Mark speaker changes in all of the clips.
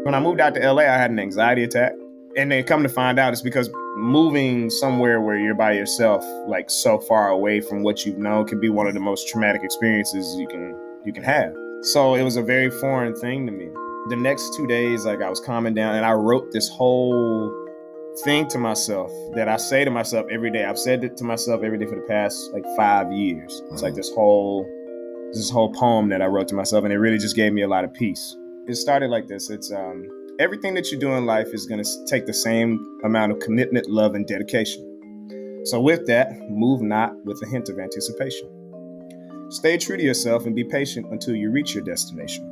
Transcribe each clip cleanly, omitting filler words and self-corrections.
Speaker 1: When I moved out to LA, I had an anxiety attack. And then come to find out, it's because moving somewhere where you're by yourself, like so far away from what you've known, can be one of the most traumatic experiences you can have. So it was a very foreign thing to me. The next 2 days, like I was calming down and I wrote this whole thing to myself that I say to myself every day. I've said it to myself every day for the past like 5 years. It's like this whole poem that I wrote to myself, and it really just gave me a lot of peace. It started like this. It's everything that you do in life is going to take the same amount of commitment, love, and dedication. So with that, move not with a hint of anticipation. Stay true to yourself and be patient until you reach your destination.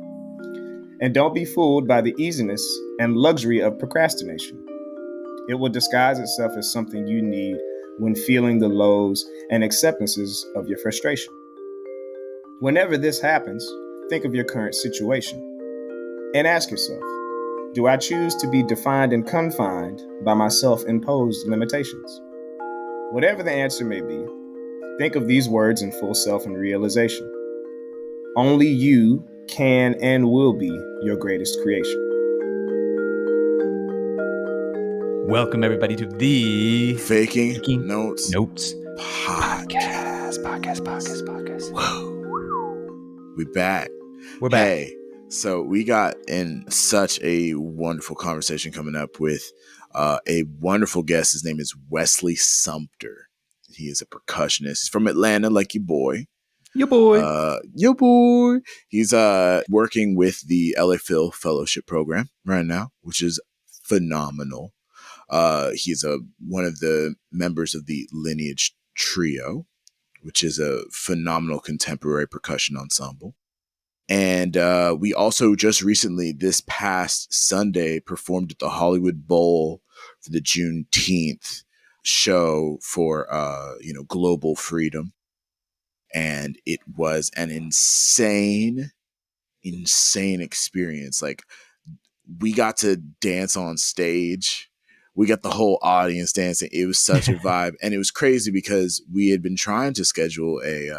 Speaker 1: And don't be fooled by the easiness and luxury of procrastination. It will disguise itself as something you need when feeling the lows and acceptances of your frustration. Whenever this happens, think of your current situation and ask yourself, do I choose to be defined and confined by my self-imposed limitations? Whatever the answer may be, think of these words in full self and realization. Only you can and will be your greatest creation.
Speaker 2: Welcome everybody to the
Speaker 3: Faking Notes
Speaker 2: Podcast.
Speaker 3: Whoa. We're back.
Speaker 2: We're back.
Speaker 3: Hey, so we got in such a wonderful conversation coming up with a wonderful guest. His name is Wesley Sumpter. He is a percussionist. He's from Atlanta, like your boy.
Speaker 2: Your boy.
Speaker 3: He's working with the LA Phil Fellowship Program right now, which is phenomenal. He's one of the members of the Lineage Trio, which is a phenomenal contemporary percussion ensemble. And we also just recently, this past Sunday, performed at the Hollywood Bowl for the Juneteenth show for global freedom. And it was an insane experience. Like, we got to dance on stage. We got the whole audience dancing. It was such a vibe. And it was crazy because we had been trying to schedule a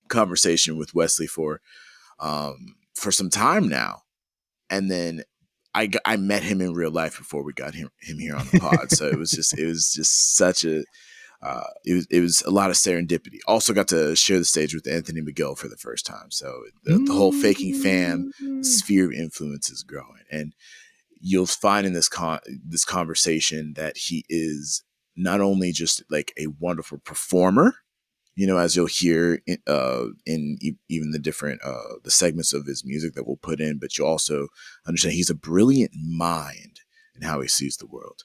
Speaker 3: conversation with Wesley for some time now. And then I met him in real life before we got him here on the pod. So it was just such a, it was a lot of serendipity. Also got to share the stage with Anthony Miguel for the first time. So the whole Faking fam sphere of influence is growing. And you'll find in this conversation that he is not only just like a wonderful performer, as you'll hear in even the different the segments of his music that we'll put in, but you'll also understand he's a brilliant mind in how he sees the world.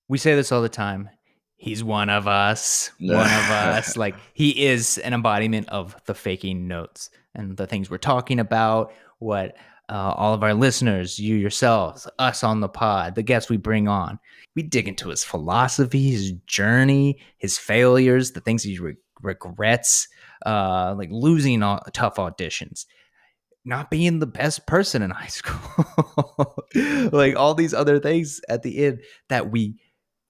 Speaker 2: We say this all the time. He's one of us. Like, he is an embodiment of the Faking Notes and the things we're talking about, what all of our listeners, you yourselves, us on the pod, the guests we bring on. We dig into his philosophy, his journey, his failures, the things he regrets, like losing tough auditions, not being the best person in high school, like all these other things at the end that we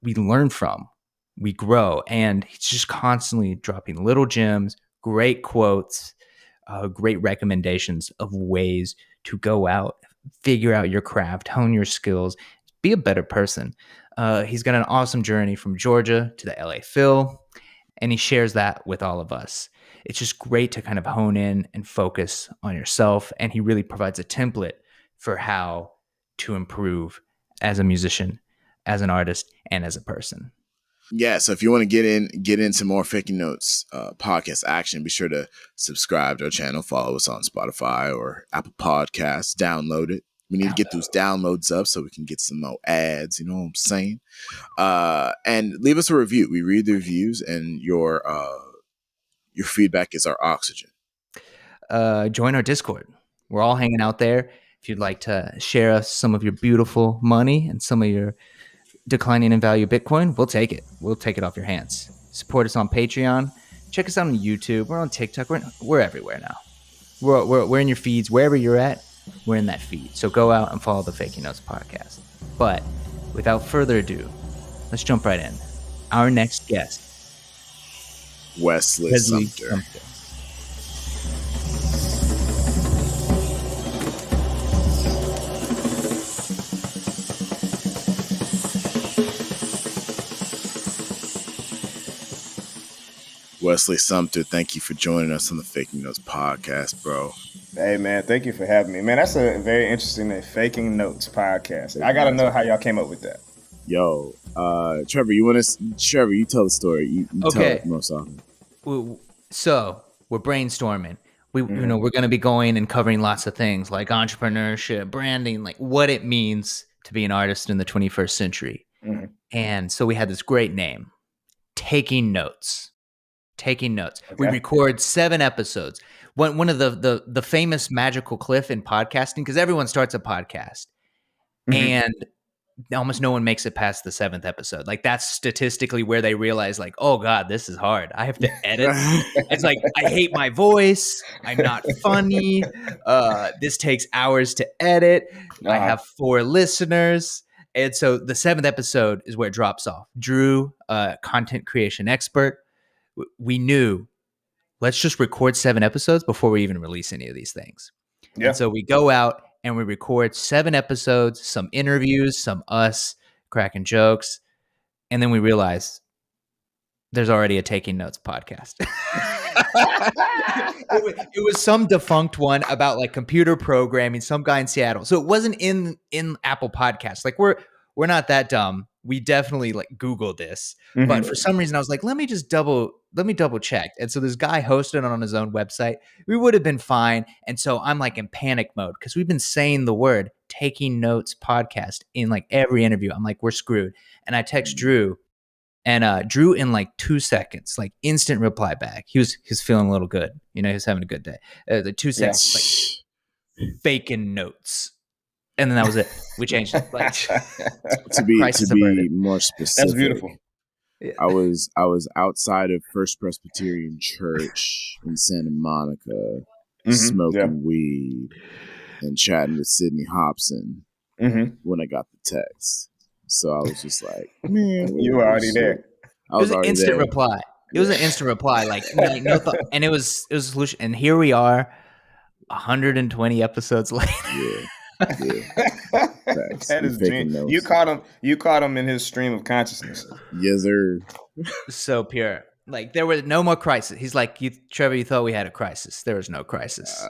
Speaker 2: learn from, we grow. And he's just constantly dropping little gems, great quotes, great recommendations of ways to go out, figure out your craft, hone your skills, be a better person. He's got an awesome journey from Georgia to the LA Phil, and he shares that with all of us. It's just great to kind of hone in and focus on yourself, and he really provides a template for how to improve as a musician, as an artist, and as a person.
Speaker 3: Yeah, so if you want to get into more Faking Notes podcast action, be sure to subscribe to our channel, follow us on Spotify or Apple Podcasts, download it. We need to get those downloads up so we can get some more ads, you know what I'm saying? And leave us a review. We read the reviews, and your feedback is our oxygen.
Speaker 2: Join our Discord. We're all hanging out there. If you'd like to share us some of your beautiful money and some of your declining in value Bitcoin, we'll take it. We'll take it off your hands. Support us on Patreon. Check us out on YouTube. We're on TikTok. We're everywhere now. We're in your feeds. Wherever you're at, we're in that feed. So go out and follow the Faking Notes podcast. But without further ado, let's jump right in. Our next guest,
Speaker 3: Wesley Sumpter. Wesley Sumpter, thank you for joining us on the Faking Notes podcast, bro.
Speaker 1: Hey, man, thank you for having me. Man, that's a very interesting Faking Notes podcast. I got to know how y'all came up with that.
Speaker 3: Yo, Trevor, Trevor, you tell the story. You tell it most often.
Speaker 2: So we're brainstorming. We're going to be going and covering lots of things like entrepreneurship, branding, like what it means to be an artist in the 21st century. Mm-hmm. And so we had this great name, Taking Notes. Taking Notes. Okay. We record 7 episodes. One of the famous magical cliff in podcasting, because everyone starts a podcast, and almost no one makes it past the 7th episode. Like that's statistically where they realize, like, oh God, this is hard. I have to edit. It's like, I hate my voice. I'm not funny. This takes hours to edit. I have 4 listeners. And so the 7th episode is where it drops off. Drew, content creation expert, we knew, let's just record 7 episodes before we even release any of these things. Yeah. And so we go out and we record 7 episodes, some interviews, some us cracking jokes. And then we realize there's already a Taking Notes podcast. It was some defunct one about like computer programming, some guy in Seattle. So it wasn't in Apple Podcasts. Like we're not that dumb. We definitely like Googled this, but for some reason I was like, let me double check. And so this guy hosted it on his own website. We would have been fine. And so I'm like in panic mode because we've been saying the word Taking Notes podcast in like every interview. I'm like, we're screwed. And I text Drew, and Drew in like 2 seconds, like instant reply back. He was feeling a little good. You know, he was having a good day. The 2 seconds, like Faking Notes. And then that was it. We changed it. Like,
Speaker 3: to be more specific.
Speaker 1: That's beautiful.
Speaker 3: Yeah. I was outside of First Presbyterian Church in Santa Monica, smoking weed and chatting with Sydney Hobson when I got the text. So I was just like, man,
Speaker 1: you were already there.
Speaker 2: It was an instant reply. It was an instant reply. Like no thought, and it was a solution. And here we are, 120 episodes later.
Speaker 3: Yeah.
Speaker 1: That is genius. You caught him in his stream of consciousness.
Speaker 3: Yes, sir.
Speaker 2: So pure. Like there was no more crisis. He's like, Trevor, you thought we had a crisis. There was no crisis.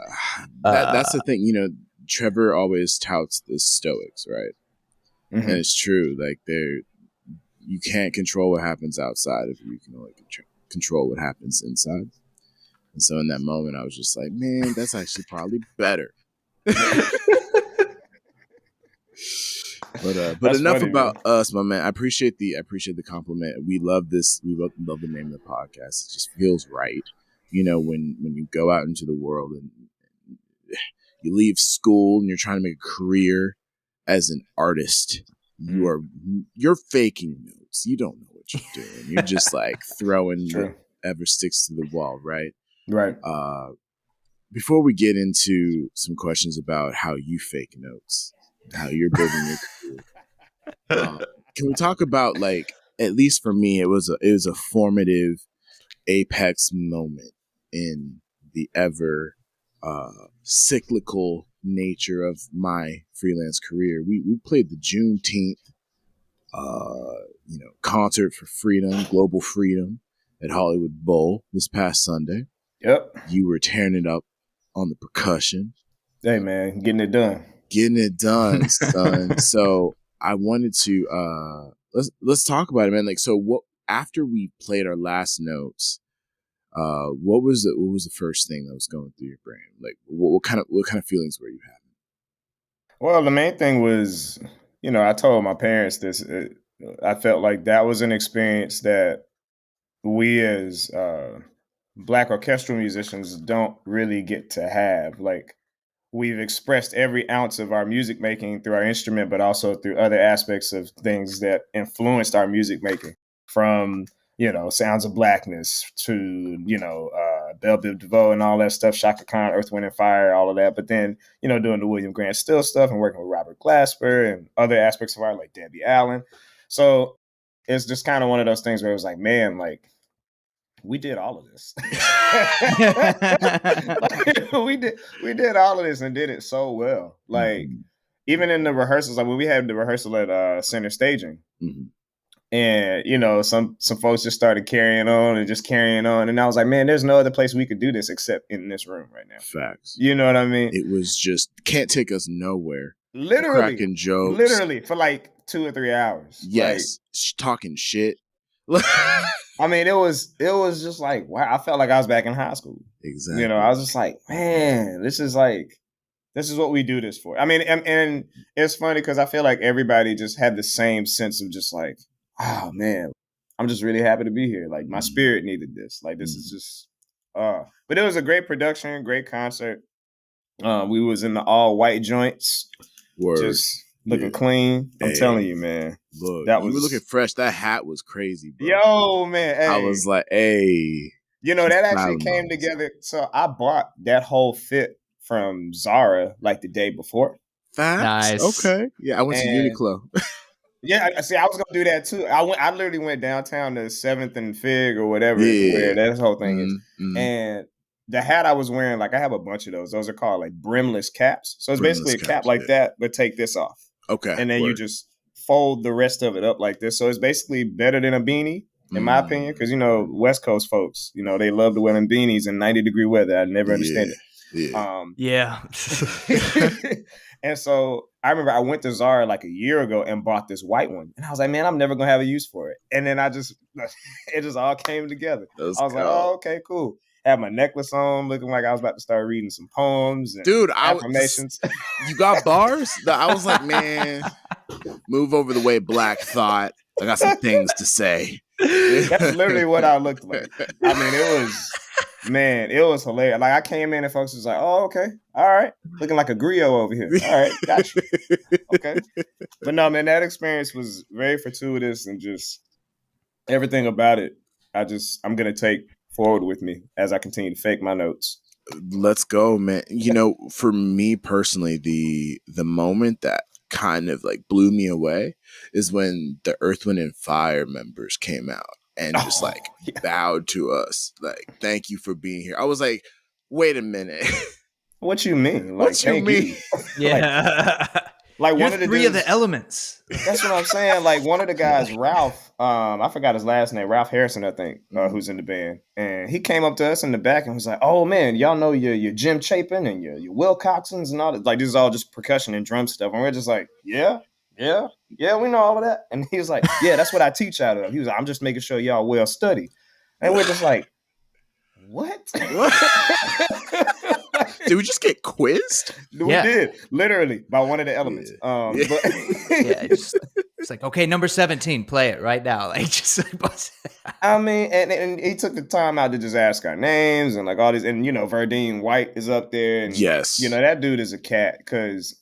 Speaker 3: That's the thing. You know, Trevor always touts the Stoics, right? And it's true. Like you can't control what happens outside of you. You can only control what happens inside. And so in that moment, I was just like, man, that's actually probably better. But enough about us, my man. I appreciate the compliment. We love this. We love the name of the podcast. It just feels right. You know, when you go out into the world and you leave school and you're trying to make a career as an artist, you're faking notes. You don't know what you're doing. You're just like throwing whatever sticks to the wall, right?
Speaker 1: Right.
Speaker 3: Before we get into some questions about how you fake notes, how you're building your career, can we talk about, like, at least for me, it was a formative apex moment in the ever cyclical nature of my freelance career. We played the Juneteenth concert for freedom, global freedom at Hollywood Bowl this past Sunday.
Speaker 1: Yep.
Speaker 3: You were tearing it up on the percussion.
Speaker 1: Hey man, getting it done, son. So I wanted to let's talk about it, man. Like, so what after we played our last notes, what was the first thing that was going through your brain? Like, what kind of feelings were you having? Well, the main thing was, I told my parents this. I felt like that was an experience that we as Black orchestral musicians don't really get to have. Like, we've expressed every ounce of our music making through our instrument, but also through other aspects of things that influenced our music making, from, Sounds of Blackness to, Belle Biv DeVoe and all that stuff, Shaka Khan, Earth, Wind and Fire, all of that. But then, doing the William Grant Still stuff and working with Robert Glasper and other aspects of art like Debbie Allen. So it's just kind of one of those things where it was like, man, like, we did all of this. we did all of this and did it so well. Like, even in the rehearsals, like when we had the rehearsal at Center Staging, And, you know, some folks just started carrying on and just carrying on. And I was like, man, there's no other place we could do this except in this room right now.
Speaker 3: Facts.
Speaker 1: You know what I mean?
Speaker 3: It was just, can't take us nowhere.
Speaker 1: Literally.
Speaker 3: Cracking jokes.
Speaker 1: Literally for like 2 or 3 hours.
Speaker 3: Yes. Talking shit.
Speaker 1: I mean, it was just like, wow, I felt like I was back in high school.
Speaker 3: Exactly.
Speaker 1: You know, I was just like, man, this is what we do this for. I mean, and it's funny because I feel like everybody just had the same sense of just like, oh man, I'm just really happy to be here. Like my spirit needed this. Like this is just but it was a great production, great concert. We was in the all white joints.
Speaker 3: Word.
Speaker 1: Just looking clean. I'm telling you, man.
Speaker 3: Look,
Speaker 1: that
Speaker 3: you were looking fresh. That hat was crazy, bro.
Speaker 1: Yo, man. Hey.
Speaker 3: I was like, hey.
Speaker 1: You know, that actually came together. So I bought that whole fit from Zara like the day before.
Speaker 3: Facts.
Speaker 2: Nice.
Speaker 3: Okay. Yeah, I went to Uniqlo.
Speaker 1: Yeah, see, I was gonna do that too. I literally went downtown to 7th and Fig or whatever where that whole thing is. And the hat I was wearing, like I have a bunch of those. Those are called like brimless caps. So it's basically a cap like that, but take this off.
Speaker 3: Okay.
Speaker 1: And then you just fold the rest of it up like this. So it's basically better than a beanie, in my opinion, because, you know, West Coast folks, you know, they love to wear them beanies in 90-degree weather. I never understand it.
Speaker 2: Yeah.
Speaker 1: And so I remember I went to Zara like a year ago and bought this white one. And I was like, man, I'm never going to have a use for it. And then it just all came together. I was like, oh, okay, cool. Had my necklace on, looking like I was about to start reading some poems and affirmations.
Speaker 3: You got bars? I was like, man, move over the way Black thought. I got some things to say.
Speaker 1: That's literally what I looked like. I mean, it was hilarious. Like I came in and folks was like, oh, okay. All right. Looking like a griot over here. All right. Got you. Okay. But no, man, that experience was very fortuitous and just everything about it. I'm going to take forward with me as I continue to fake my notes.
Speaker 3: Let's go, man. You know, for me personally, the moment that kind of like blew me away is when the Earth, Wind and Fire members came out and just bowed to us. Like, thank you for being here. I was like, wait a minute.
Speaker 1: What you mean? Like,
Speaker 3: what you mean?
Speaker 2: Yeah.
Speaker 1: Like
Speaker 2: You're
Speaker 1: one of the
Speaker 2: three
Speaker 1: dudes,
Speaker 2: of the elements.
Speaker 1: That's what I'm saying. Like one of the guys, Ralph, I forgot his last name, Ralph Harrison, I think, who's in the band. And he came up to us in the back and was like, oh man, y'all know your Jim Chapin and your Will Coxons and all that. Like this is all just percussion and drum stuff. And we're just like, yeah, we know all of that. And he was like, yeah, that's what I teach out of. He was like, I'm just making sure y'all well study. And we're just like, what?
Speaker 3: Did we just get quizzed?
Speaker 1: We did, literally, by one of the elements. But
Speaker 2: it's like, okay, number 17, play it right now. Like, just
Speaker 1: I mean, and he took the time out to just ask our names and like all these, and you know, Verdine White is up there, and you know, that dude is a cat because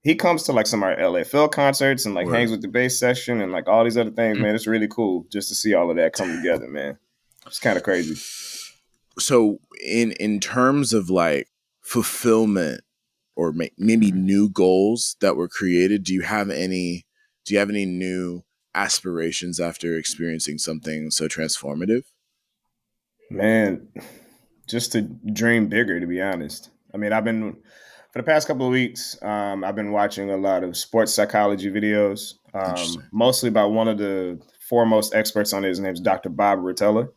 Speaker 1: he comes to like some of our LA Phil concerts and like hangs with the bass section and like all these other things. Man, it's really cool just to see all of that come together, man. It's kind of crazy.
Speaker 3: So in terms of like fulfillment or maybe new goals that were created, do you have any new aspirations after experiencing something so transformative?
Speaker 1: Man, just to dream bigger, to be honest. I mean, for the past couple of weeks, I've been watching a lot of sports psychology videos, mostly by one of the foremost experts on it. His name's Dr. Bob Rotella.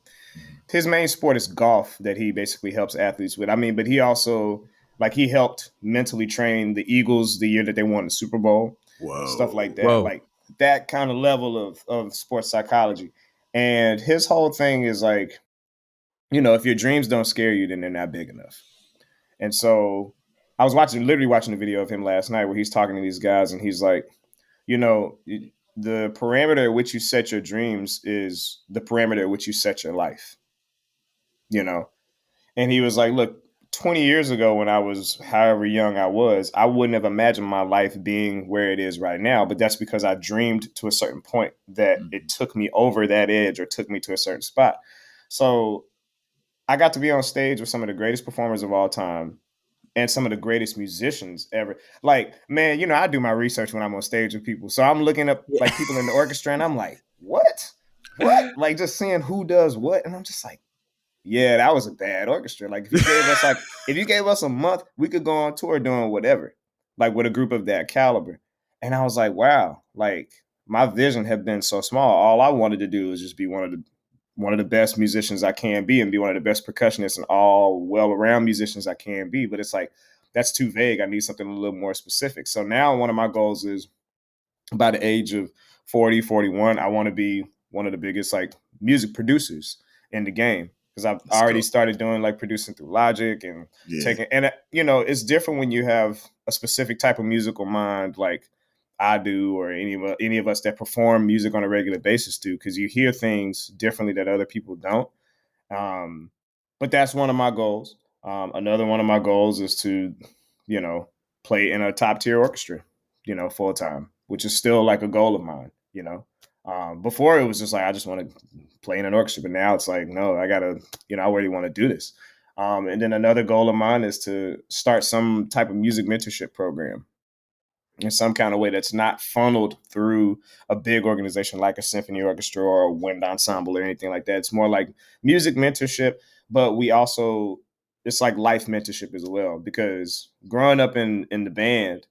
Speaker 1: His main sport is golf that he basically helps athletes with. I mean, but he also, like, he helped mentally train the Eagles the year that they won the Super Bowl. Whoa. Stuff like that. Whoa. Like that kind of level of sports psychology. And his whole thing is like, you know, if your dreams don't scare you, then they're not big enough. And so I was literally watching a video of him last night where he's talking to these guys and he's like, you know, the parameter at which you set your dreams is the parameter at which you set your life. You know, and he was like, look, 20 years ago when I was however young I wouldn't have imagined my life being where it is right now. But that's because I dreamed to a certain point that it took me over that edge or took me to a certain spot. So I got to be on stage with some of the greatest performers of all time and some of the greatest musicians ever. Like, man, you know, I do my research when I'm on stage with people. So I'm looking up like people in the orchestra and I'm like, what? Like just seeing who does what. And I'm just like, yeah, that was a bad orchestra. Like if you gave us a month, we could go on tour doing whatever, like with a group of that caliber. And I was like, wow, like my vision had been so small. All I wanted to do was just be one of the best musicians I can be and be one of the best percussionists and all well-around musicians I can be. But it's like, that's too vague. I need something a little more specific. So now one of my goals is, by the age of 40, 41, I want to be one of the biggest like music producers in the game. Because I've already started doing like producing through Logic and taking, and it's different when you have a specific type of musical mind like I do, or any of us that perform music on a regular basis do, because you hear things differently that other people don't. But that's one of my goals. Another one of my goals is to, play in a top tier orchestra, full time, which is still like a goal of mine. Before it was just like, I just want to play in an orchestra, but now it's like, no, I gotta, I really want to do this. And then another goal of mine is to start some type of music mentorship program in some kind of way that's not funneled through a big organization like a symphony orchestra or a wind ensemble or anything like that. It's more like music mentorship, but it's like life mentorship as well, because growing up in the band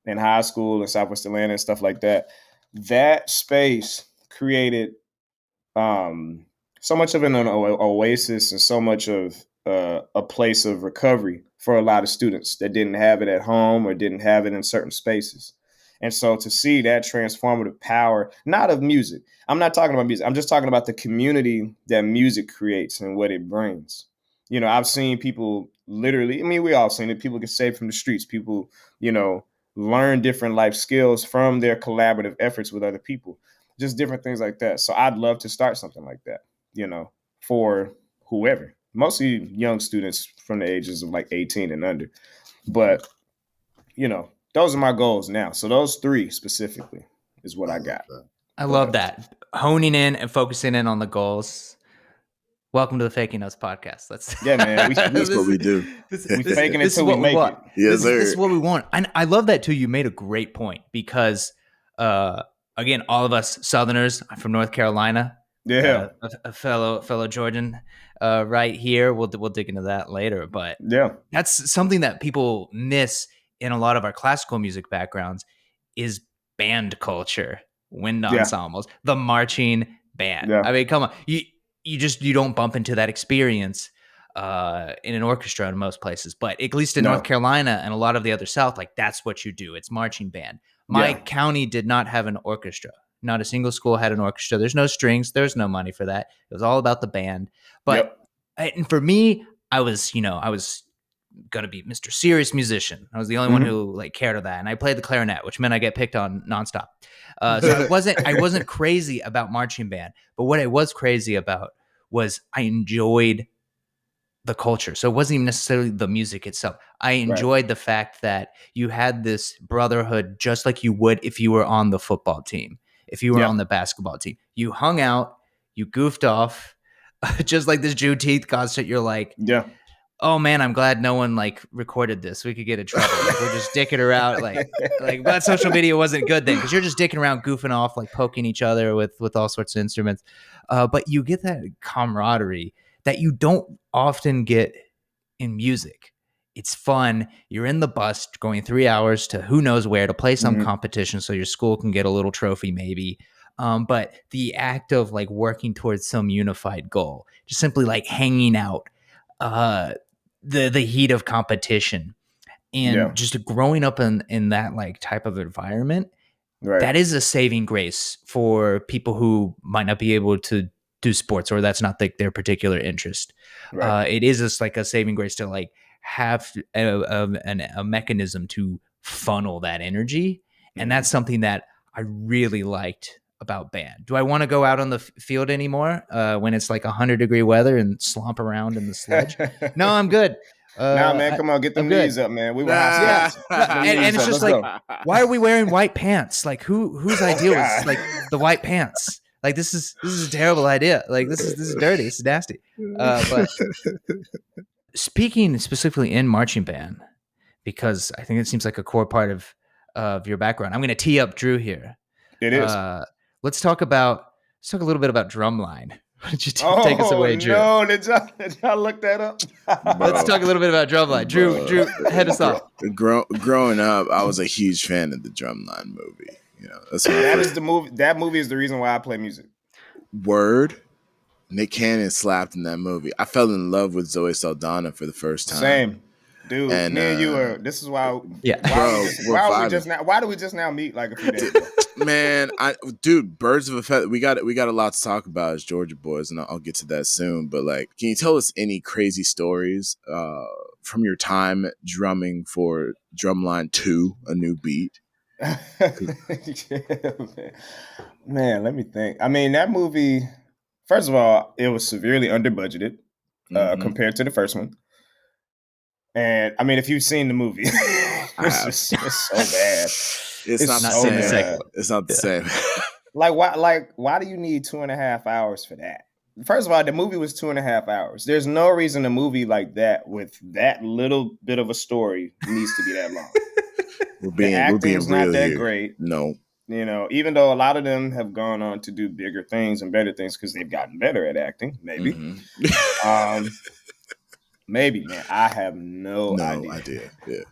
Speaker 1: in high school in Southwest Atlanta and stuff like that, that space created so much of an oasis and so much of a place of recovery for a lot of students that didn't have it at home or didn't have it in certain spaces. And so to see that transformative power, not of music, I'm not talking about music, I'm just talking about the community that music creates and what it brings. I've seen people literally, we all seen it, people get saved from the streets, people, learn different life skills from their collaborative efforts with other people, just different things like that. So I'd love to start something like that, for whoever, mostly young students from the ages of like 18 and under. But, those are my goals now. So those 3 specifically is what I got.
Speaker 2: I love that. Honing in and focusing in on the goals. Welcome to the Faking Us podcast.
Speaker 1: Man.
Speaker 3: That's what we do.
Speaker 1: We faking it till we make it.
Speaker 3: Yes, sir.
Speaker 2: This is what we want. And I love that too. You made a great point because, again, all of us Southerners, I'm from North Carolina.
Speaker 1: Yeah.
Speaker 2: A fellow Georgian, right here. We'll dig into that later. But that's something that people miss in a lot of our classical music backgrounds is band culture, wind ensembles, the marching band.
Speaker 1: Yeah.
Speaker 2: I mean, come on. You don't bump into that experience in an orchestra in most places, but at least in North Carolina and a lot of the other South, like that's what you do. It's marching band. My county did not have an orchestra. Not a single school had an orchestra. There's no strings. There's no money for that. It was all about the band. But and for me, I was gonna be Mr. Serious Musician. I was the only one who like cared of that, and I played the clarinet, which meant I get picked on nonstop. So I wasn't crazy about marching band, but what I was crazy about was I enjoyed the culture. So it wasn't even necessarily the music itself. I enjoyed the fact that you had this brotherhood, just like you would if you were on the football team, if you were on the basketball team. You hung out, you goofed off, just like this Juneteenth concert. You're like, oh man, I'm glad no one like recorded this. We could get in trouble. Like, we're just dicking around. But social media wasn't good then because you're just dicking around, goofing off, like poking each other with all sorts of instruments. But you get that camaraderie that you don't often get in music. It's fun. You're in the bus going 3 hours to who knows where to play some competition so your school can get a little trophy maybe. But the act of like working towards some unified goal, just simply like hanging out, the heat of competition and just growing up in that like type of environment, that is a saving grace for people who might not be able to do sports or that's not like their particular interest. It is just like a saving grace to like have a mechanism to funnel that energy. And that's something that I really liked about band. Do I want to go out on the field anymore when it's like 100-degree weather and slump around in the sludge? No, I'm good.
Speaker 1: Man, come on, get them knees up, man. We were and
Speaker 2: it's just like, why are we wearing white pants? Like whose idea was like the white pants? Like this is a terrible idea. Like this is dirty. This is nasty. But speaking specifically in marching band, because I think it seems like a core part of your background. I'm going to tee up Drew here.
Speaker 1: It is.
Speaker 2: Let's talk a little bit about Drumline. Why don't you take us away, Drew?
Speaker 1: No, did y'all look that up?
Speaker 2: Let's talk a little bit about Drumline. Drew, head us off.
Speaker 3: Growing up, I was a huge fan of the Drumline movie. You know, that's my
Speaker 1: That
Speaker 3: first
Speaker 1: is the movie. That movie is the reason why I play music.
Speaker 3: word. Nick Cannon slapped in that movie. I fell in love with Zoe Saldana for the first time.
Speaker 1: Same, dude.
Speaker 3: And,
Speaker 1: me and you are. This is why.
Speaker 2: Yeah.
Speaker 3: Bro,
Speaker 1: Why do we just now meet like a few days ago?
Speaker 3: Man, dude, Birds of a Feather. We got a lot to talk about as Georgia boys, and I'll get to that soon. But like, can you tell us any crazy stories from your time drumming for Drumline 2, A New Beat?
Speaker 1: Yeah, man, let me think. I mean, that movie. First of all, it was severely under budgeted compared to the first one. And I mean, if you've seen the movie, it's so bad.
Speaker 3: It's not the same. It's not the same.
Speaker 1: Why do you need 2.5 hours for that? First of all, the movie was 2.5 hours. There's no reason a movie like that with that little bit of a story needs to be that long.
Speaker 3: We're being
Speaker 1: not
Speaker 3: real
Speaker 1: that
Speaker 3: here.
Speaker 1: great.
Speaker 3: No.
Speaker 1: You know, even though a lot of them have gone on to do bigger things and better things because they've gotten better at acting, maybe. Mm-hmm. Maybe, man. I have no idea. Yeah.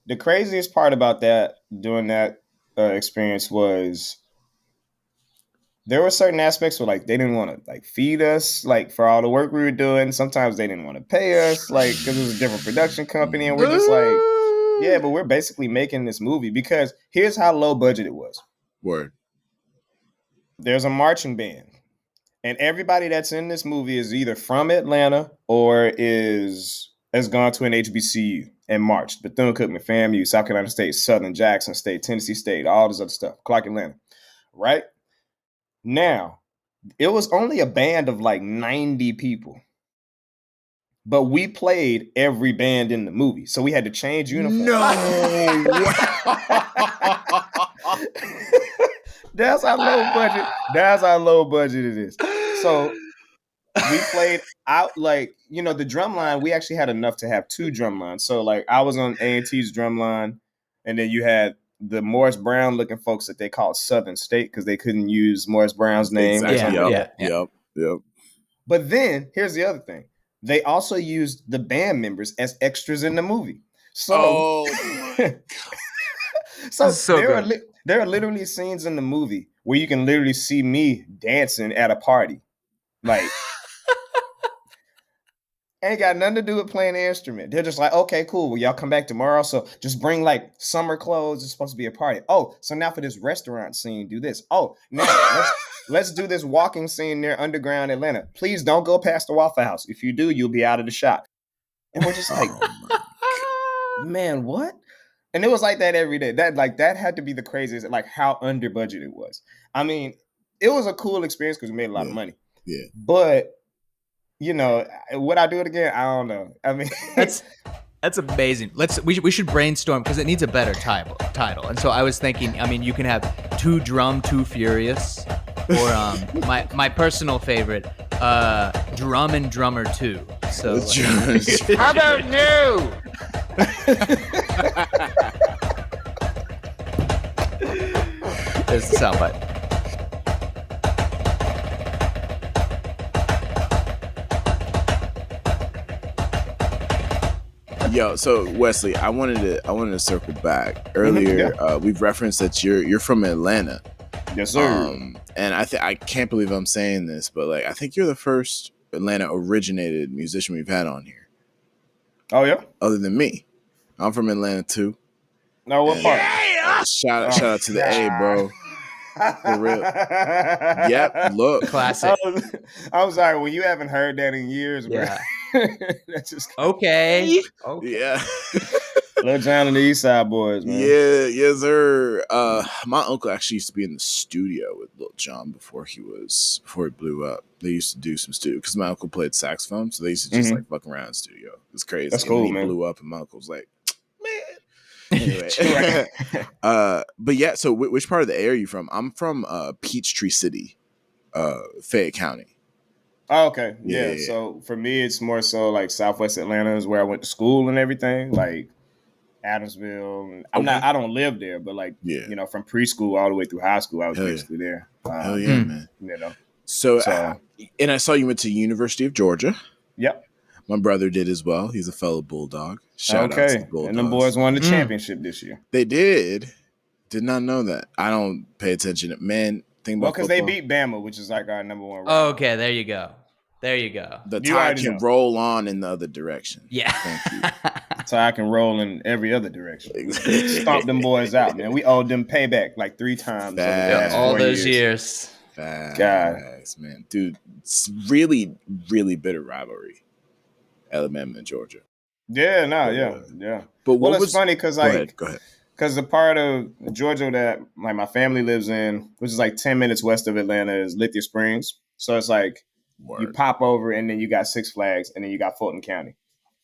Speaker 1: The craziest part about that, doing that experience was there were certain aspects where like they didn't want to like feed us like for all the work we were doing. Sometimes they didn't want to pay us like because it was a different production company, and we're just like, yeah, but we're basically making this movie because here's how low budget it was.
Speaker 3: Word.
Speaker 1: There's a marching band, and everybody that's in this movie is either from Atlanta or has gone to an HBCU and marched. Bethune-Cookman, FAMU, South Carolina State, Southern, Jackson State, Tennessee State, all this other stuff. Clark Atlanta, right? Now, it was only a band of like 90 people. But we played every band in the movie. So we had to change uniforms.
Speaker 3: No.
Speaker 1: That's how low budget it is. So we played out like, you know, the drum line, we actually had enough to have 2 drum lines. So like I was on A&T's drum line, and then you had the Morris Brown looking folks that they called Southern State because they couldn't use Morris Brown's name.
Speaker 3: Exactly. Yep.
Speaker 1: But then here's the other thing. They also used the band members as extras in the movie. So, there are literally scenes in the movie where you can literally see me dancing at a party. Like, ain't got nothing to do with playing the instrument. They're just like, okay, cool. Well, y'all come back tomorrow. So just bring like summer clothes. It's supposed to be a party. Oh, so now for this restaurant scene, do this. Oh, now let's do this walking scene near Underground Atlanta. Please don't go past the Waffle House. If you do, you'll be out of the shot. And we're just like, man, what? And it was like that every day. That had to be the craziest, like how under budget it was. I mean, it was a cool experience because we made a lot of money.
Speaker 3: Yeah.
Speaker 1: But you know, would I do it again? I don't know. I mean,
Speaker 2: that's amazing. We should brainstorm because it needs a better title. And so I was thinking, I mean, you can have Too Drum, Too Furious, or my personal favorite, Drum and Drummer 2. So
Speaker 4: how about you?
Speaker 2: There's the soundbite.
Speaker 3: Yo, so Wesley, I wanted to circle back earlier. We've referenced that you're from Atlanta.
Speaker 1: Yes, sir.
Speaker 3: And I can't believe I'm saying this, but like I think you're the first Atlanta originated musician we've had on here.
Speaker 1: Oh yeah.
Speaker 3: Other than me, I'm from Atlanta too.
Speaker 1: No, what part?
Speaker 3: Shout out to the A, bro. For real. Yep. Look.
Speaker 2: Classic.
Speaker 1: I'm sorry. Well, you haven't heard that in years, bro.
Speaker 2: Yeah.
Speaker 1: That's just
Speaker 2: okay.
Speaker 3: Yeah.
Speaker 1: Lil John and the East Side Boys, man.
Speaker 3: Yeah, yes, sir. My uncle actually used to be in the studio with Lil Jon before he blew up. They used to do some studio because my uncle played saxophone, so they used to just like fuck around in the studio. It's crazy.
Speaker 1: That's cool,
Speaker 3: and he
Speaker 1: man.
Speaker 3: blew up, and my uncle was like, man. Anyway, but yeah. So, which part of the area are you from? I'm from Peachtree City, Fayette County.
Speaker 1: Oh, okay. Yeah. So for me, it's more so like Southwest Atlanta is where I went to school and everything. Like Adamsville. I don't live there, but like you know, from preschool all the way through high school, I was basically there.
Speaker 3: Hell yeah, man.
Speaker 1: You know.
Speaker 3: So and I saw you went to University of Georgia.
Speaker 1: Yep.
Speaker 3: My brother did as well. He's a fellow Bulldog. Shout out to the Bulldogs.
Speaker 1: And the boys won the championship this year.
Speaker 3: They did. Did not know that. I don't pay attention to man. Think
Speaker 1: Well,
Speaker 3: about
Speaker 1: because they
Speaker 3: football.
Speaker 1: beat Bama, which is like our number one rival.
Speaker 2: Okay, there you go. There you go.
Speaker 3: The
Speaker 1: You
Speaker 3: tide
Speaker 1: already
Speaker 3: can
Speaker 1: know.
Speaker 3: roll on in the other direction.
Speaker 2: Yeah.
Speaker 3: Thank you.
Speaker 1: So I can roll in every other direction. Stomp them boys out, man. We owed them payback like 3 times over the past
Speaker 2: all
Speaker 1: 4
Speaker 2: those
Speaker 1: years.
Speaker 2: years.
Speaker 3: Facts, man. Dude, it's really, really bitter rivalry. Alabama and Georgia.
Speaker 1: Yeah, no, yeah.
Speaker 3: But
Speaker 1: Well,
Speaker 3: what
Speaker 1: it's funny because like,
Speaker 3: go ahead.
Speaker 1: because the part of Georgia that like my family lives in, which is like 10 minutes west of Atlanta, is Lithia Springs. So it's like you pop over and then you got Six Flags and then you got Fulton County.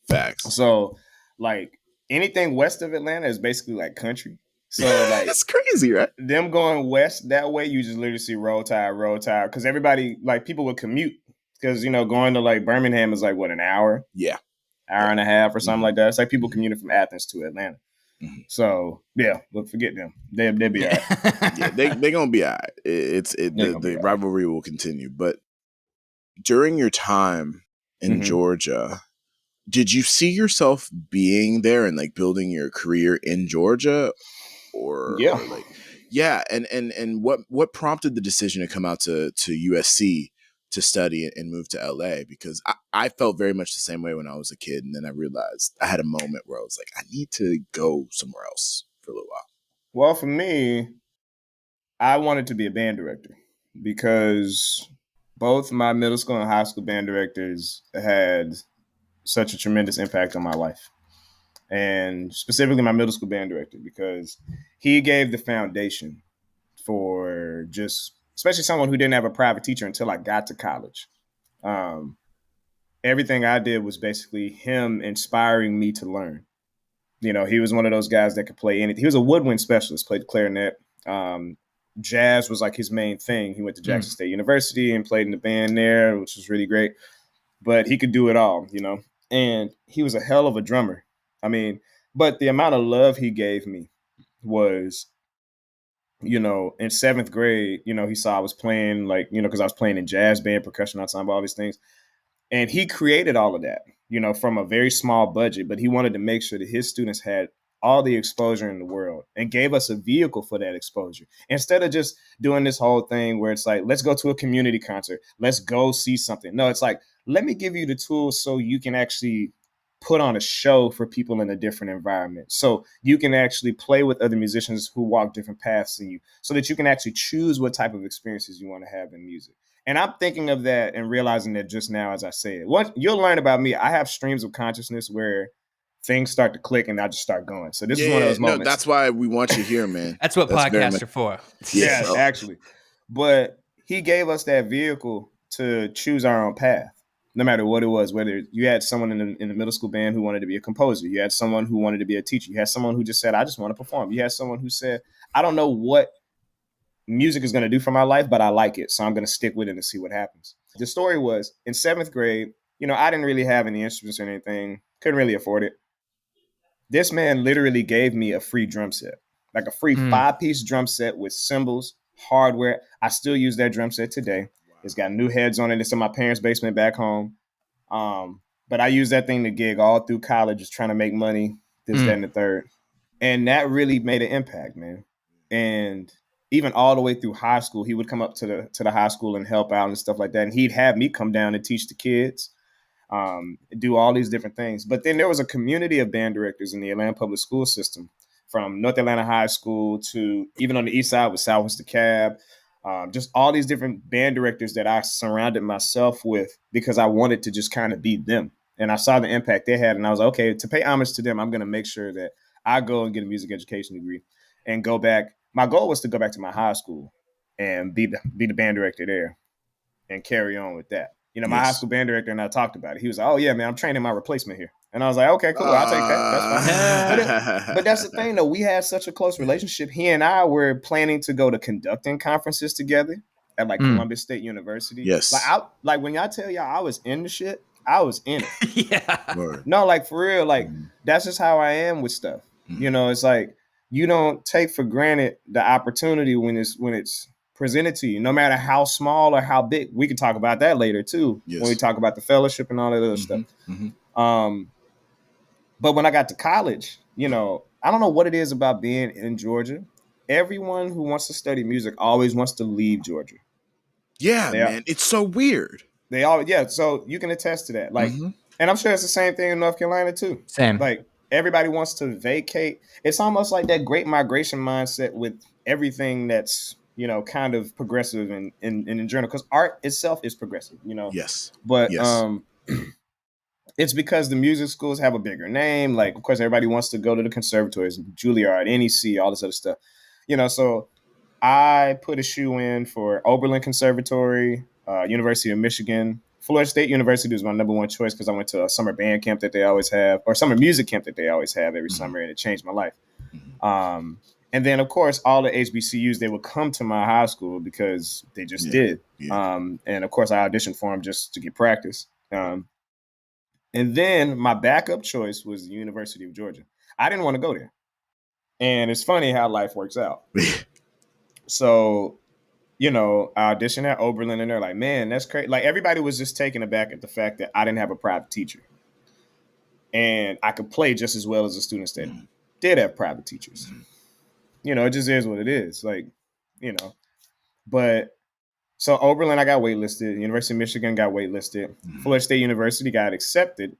Speaker 3: Facts.
Speaker 1: So like anything west of Atlanta is basically like country. So like
Speaker 3: that's crazy, right?
Speaker 1: Them going west that way, you just literally see roll tide. Because everybody, like people would commute. Because, going to like Birmingham is like what, an hour?
Speaker 3: Yeah.
Speaker 1: Hour and a half or something like that. It's like people commuting from Athens to Atlanta.
Speaker 3: Mm-hmm.
Speaker 1: So yeah, but forget them. They'll be all right.
Speaker 3: Yeah, they're gonna be all right. The rivalry will continue. But during your time in Georgia, did you see yourself being there and like building your career in Georgia? Or like and what prompted the decision to come out to USC to study and move to LA? Because I felt very much the same way when I was a kid, and then I realized I had a moment where I was like, I need to go somewhere else for a little while.
Speaker 1: Well, for me, I wanted to be a band director because both my middle school and high school band directors had such a tremendous impact on my life. And specifically my middle school band director, because he gave the foundation for just, especially someone who didn't have a private teacher until I got to college. Everything I did was basically him inspiring me to learn. He was one of those guys that could play anything. He was a woodwind specialist, played clarinet. Jazz was like his main thing. He went to Jackson State University and played in the band there, which was really great. But he could do it all, and he was a hell of a drummer. I mean, but the amount of love he gave me was, in 7th grade, he saw I was playing because I was playing in jazz band, percussion ensemble, all these things. And he created all of that, from a very small budget, but he wanted to make sure that his students had all the exposure in the world and gave us a vehicle for that exposure. Instead of just doing this whole thing where it's like, let's go to a community concert, let's go see something. No, it's like, let me give you the tools so you can actually put on a show for people in a different environment. So you can actually play with other musicians who walk different paths than you, so that you can actually choose what type of experiences you want to have in music. And I'm thinking of that and realizing that just now as I say it. What you'll learn about me, I have streams of consciousness where things start to click and I just start going. So this is one of those moments.
Speaker 3: No, that's why we want you here, man.
Speaker 2: That's what podcasts are for.
Speaker 1: Yeah, actually. But he gave us that vehicle to choose our own path, no matter what it was. Whether you had someone in the middle school band who wanted to be a composer, you had someone who wanted to be a teacher, you had someone who just said, I just want to perform. You had someone who said, I don't know what music is going to do for my life, but I like it, so I'm going to stick with it and see what happens. The story was in 7th grade, I didn't really have any instruments or anything, couldn't really afford it. This man literally gave me a free drum set, like a free 5-piece drum set with cymbals, hardware. I still use that drum set today. It's got new heads on it. It's in my parents' basement back home. But I used that thing to gig all through college, just trying to make money, this, that, and the third. And that really made an impact, man. And even all the way through high school, he would come up to the high school and help out and stuff like that. And he'd have me come down and teach the kids, do all these different things. But then there was a community of band directors in the Atlanta public school system, from North Atlanta High School to even on the east side with Southwest DeKalb, just all these different band directors that I surrounded myself with because I wanted to just kind of be them. And I saw the impact they had. And I was like, okay, to pay homage to them, I'm going to make sure that I go and get a music education degree and go back. My goal was to go back to my high school and be the band director there and carry on with that. My high school band director and I talked about it. He was like, oh, yeah, man, I'm training my replacement here. And I was like, okay, cool. I'll take that. That's fine. But that's the thing, though. We had such a close relationship. He and I were planning to go to conducting conferences together at like Columbus State University.
Speaker 3: Yes.
Speaker 1: Like when y'all tell y'all I was in the shit, I was in it.
Speaker 2: Yeah.
Speaker 3: Word.
Speaker 1: No, like for real, like that's just how I am with stuff. It's like you don't take for granted the opportunity when it's presented to you, no matter how small or how big. We can talk about that later too, when we talk about the fellowship and all that other stuff. But when I got to college, I don't know what it is about being in Georgia. everyone who wants to study music always wants to leave Georgia.
Speaker 3: Yeah, man. It's so weird.
Speaker 1: They all, yeah. So you can attest to that. Like, and I'm sure it's the same thing in North Carolina too.
Speaker 2: Same.
Speaker 1: Like, everybody wants to vacate. It's almost like that great migration mindset with everything that's, you know, kind of progressive and in general, because art itself is progressive, you know.
Speaker 3: Yes.
Speaker 1: But it's because the music schools have a bigger name. Like, of course, everybody wants to go to the conservatories, Juilliard, NEC, all this other stuff. You know, so I put a shoe in for Oberlin Conservatory, University of Michigan. Florida State University was my number one choice because I went to a summer band camp that they always have, or summer music camp that they always have every summer, and it changed my life. And then, of course, all the HBCUs, they would come to my high school because they just did. Yeah. And, of course, I auditioned for them just to get practice. And then my backup choice was the University of Georgia. I didn't want to go there. And it's funny how life works out. So, you know, I auditioned at Oberlin, and they're like, man, that's crazy. Like, everybody was just taken aback at the fact that I didn't have a private teacher. And I could play just as well as the students that did have private teachers. You know, it just is what it is. Like, you know. But so Oberlin, I got waitlisted. University of Michigan got waitlisted. Florida State University got accepted,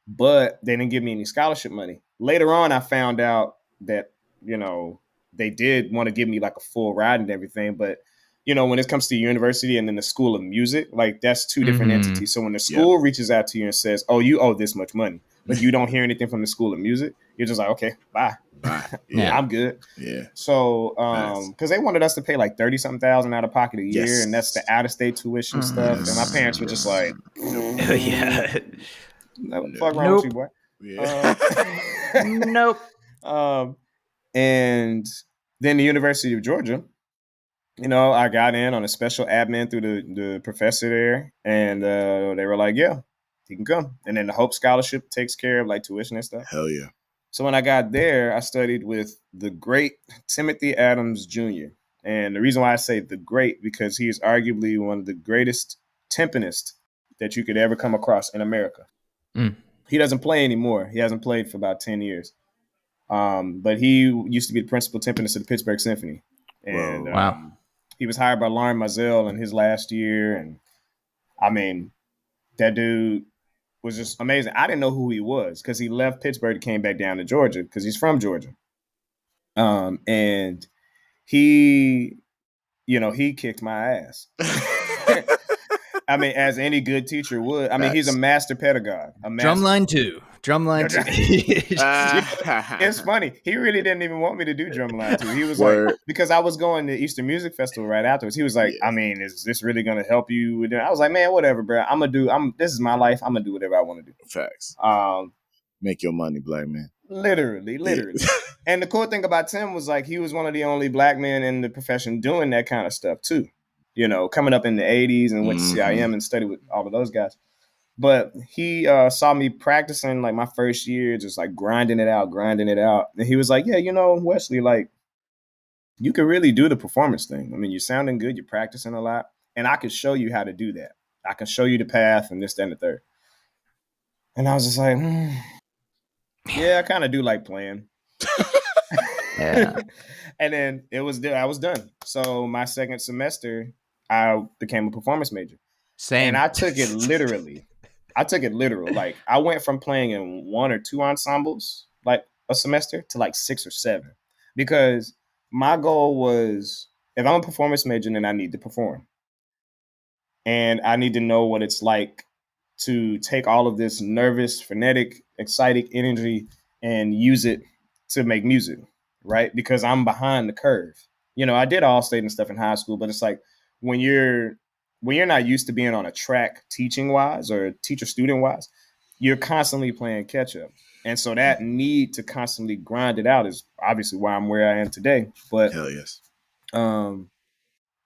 Speaker 1: but they didn't give me any scholarship money. Later on, I found out that, you know, they did want to give me like a full ride and everything. But, you know, when it comes to university and then the School of Music, like that's two different entities. So when the school reaches out to you and says, oh, you owe this much money, but you don't hear anything from the School of Music, you're just like, okay, bye. Yeah, I'm good. Yeah. So, because they wanted us to pay like $30,000 out of pocket a year, and that's the out-of-state tuition stuff. And my parents were just like, what the fuck wrong with you, boy?
Speaker 2: Nope.
Speaker 1: And then the University of Georgia, you know, I got in on a special admin through the professor there, and they were like, yeah, he can come. And then the Hope Scholarship takes care of like tuition and stuff.
Speaker 3: Hell yeah.
Speaker 1: So when I got there, I studied with the great Timothy Adams Jr. And the reason why I say the great, because he is arguably one of the greatest timpanists that you could ever come across in America. He doesn't play anymore. He hasn't played for about 10 years. But he used to be the principal timpanist of the Pittsburgh Symphony. And he was hired by Lauren Mizell in his last year. And I mean, that dude was just amazing. I didn't know who he was because he left Pittsburgh and came back down to Georgia because he's from Georgia. And he, you know, he kicked my ass. I mean, as any good teacher would. I mean, he's a master pedagogue.
Speaker 2: Drumline 2. Drumline 2.
Speaker 1: It's funny. He really didn't even want me to do Drumline 2. He was like, because I was going to Eastern Music Festival right afterwards. He was like, I mean, is this really going to help you with it? I was like, man, whatever, bro. This is my life. I'm going to do whatever I want to do.
Speaker 3: Facts. Make your money, black man.
Speaker 1: Literally. And the cool thing about Tim was like, he was one of the only black men in the profession doing that kind of stuff too. You know, coming up in the 80s and went to CIM and studied with all of those guys. But he saw me practicing like my first year, just like grinding it out. And he was like, yeah, you know, Wesley, like you could really do the performance thing. I mean, you're sounding good. You're practicing a lot. And I could show you how to do that. I can show you the path and this, that, and the third. And I was just like, yeah, I kind of do like playing.
Speaker 2: Yeah.
Speaker 1: And then I was done. So my second semester, I became a performance major.
Speaker 2: Same.
Speaker 1: And I took it literally. Like I went from playing in 1 or 2 ensembles like a semester to like 6 or 7. Because my goal was, if I'm a performance major, then I need to perform. And I need to know what it's like to take all of this nervous, frenetic, excited energy and use it to make music, right? Because I'm behind the curve. You know, I did all state and stuff in high school, but it's like when you're not used to being on a track teaching wise or teacher student wise, you're constantly playing catch up. And so that need to constantly grind it out is obviously why I'm where I am today. But
Speaker 3: hell yes.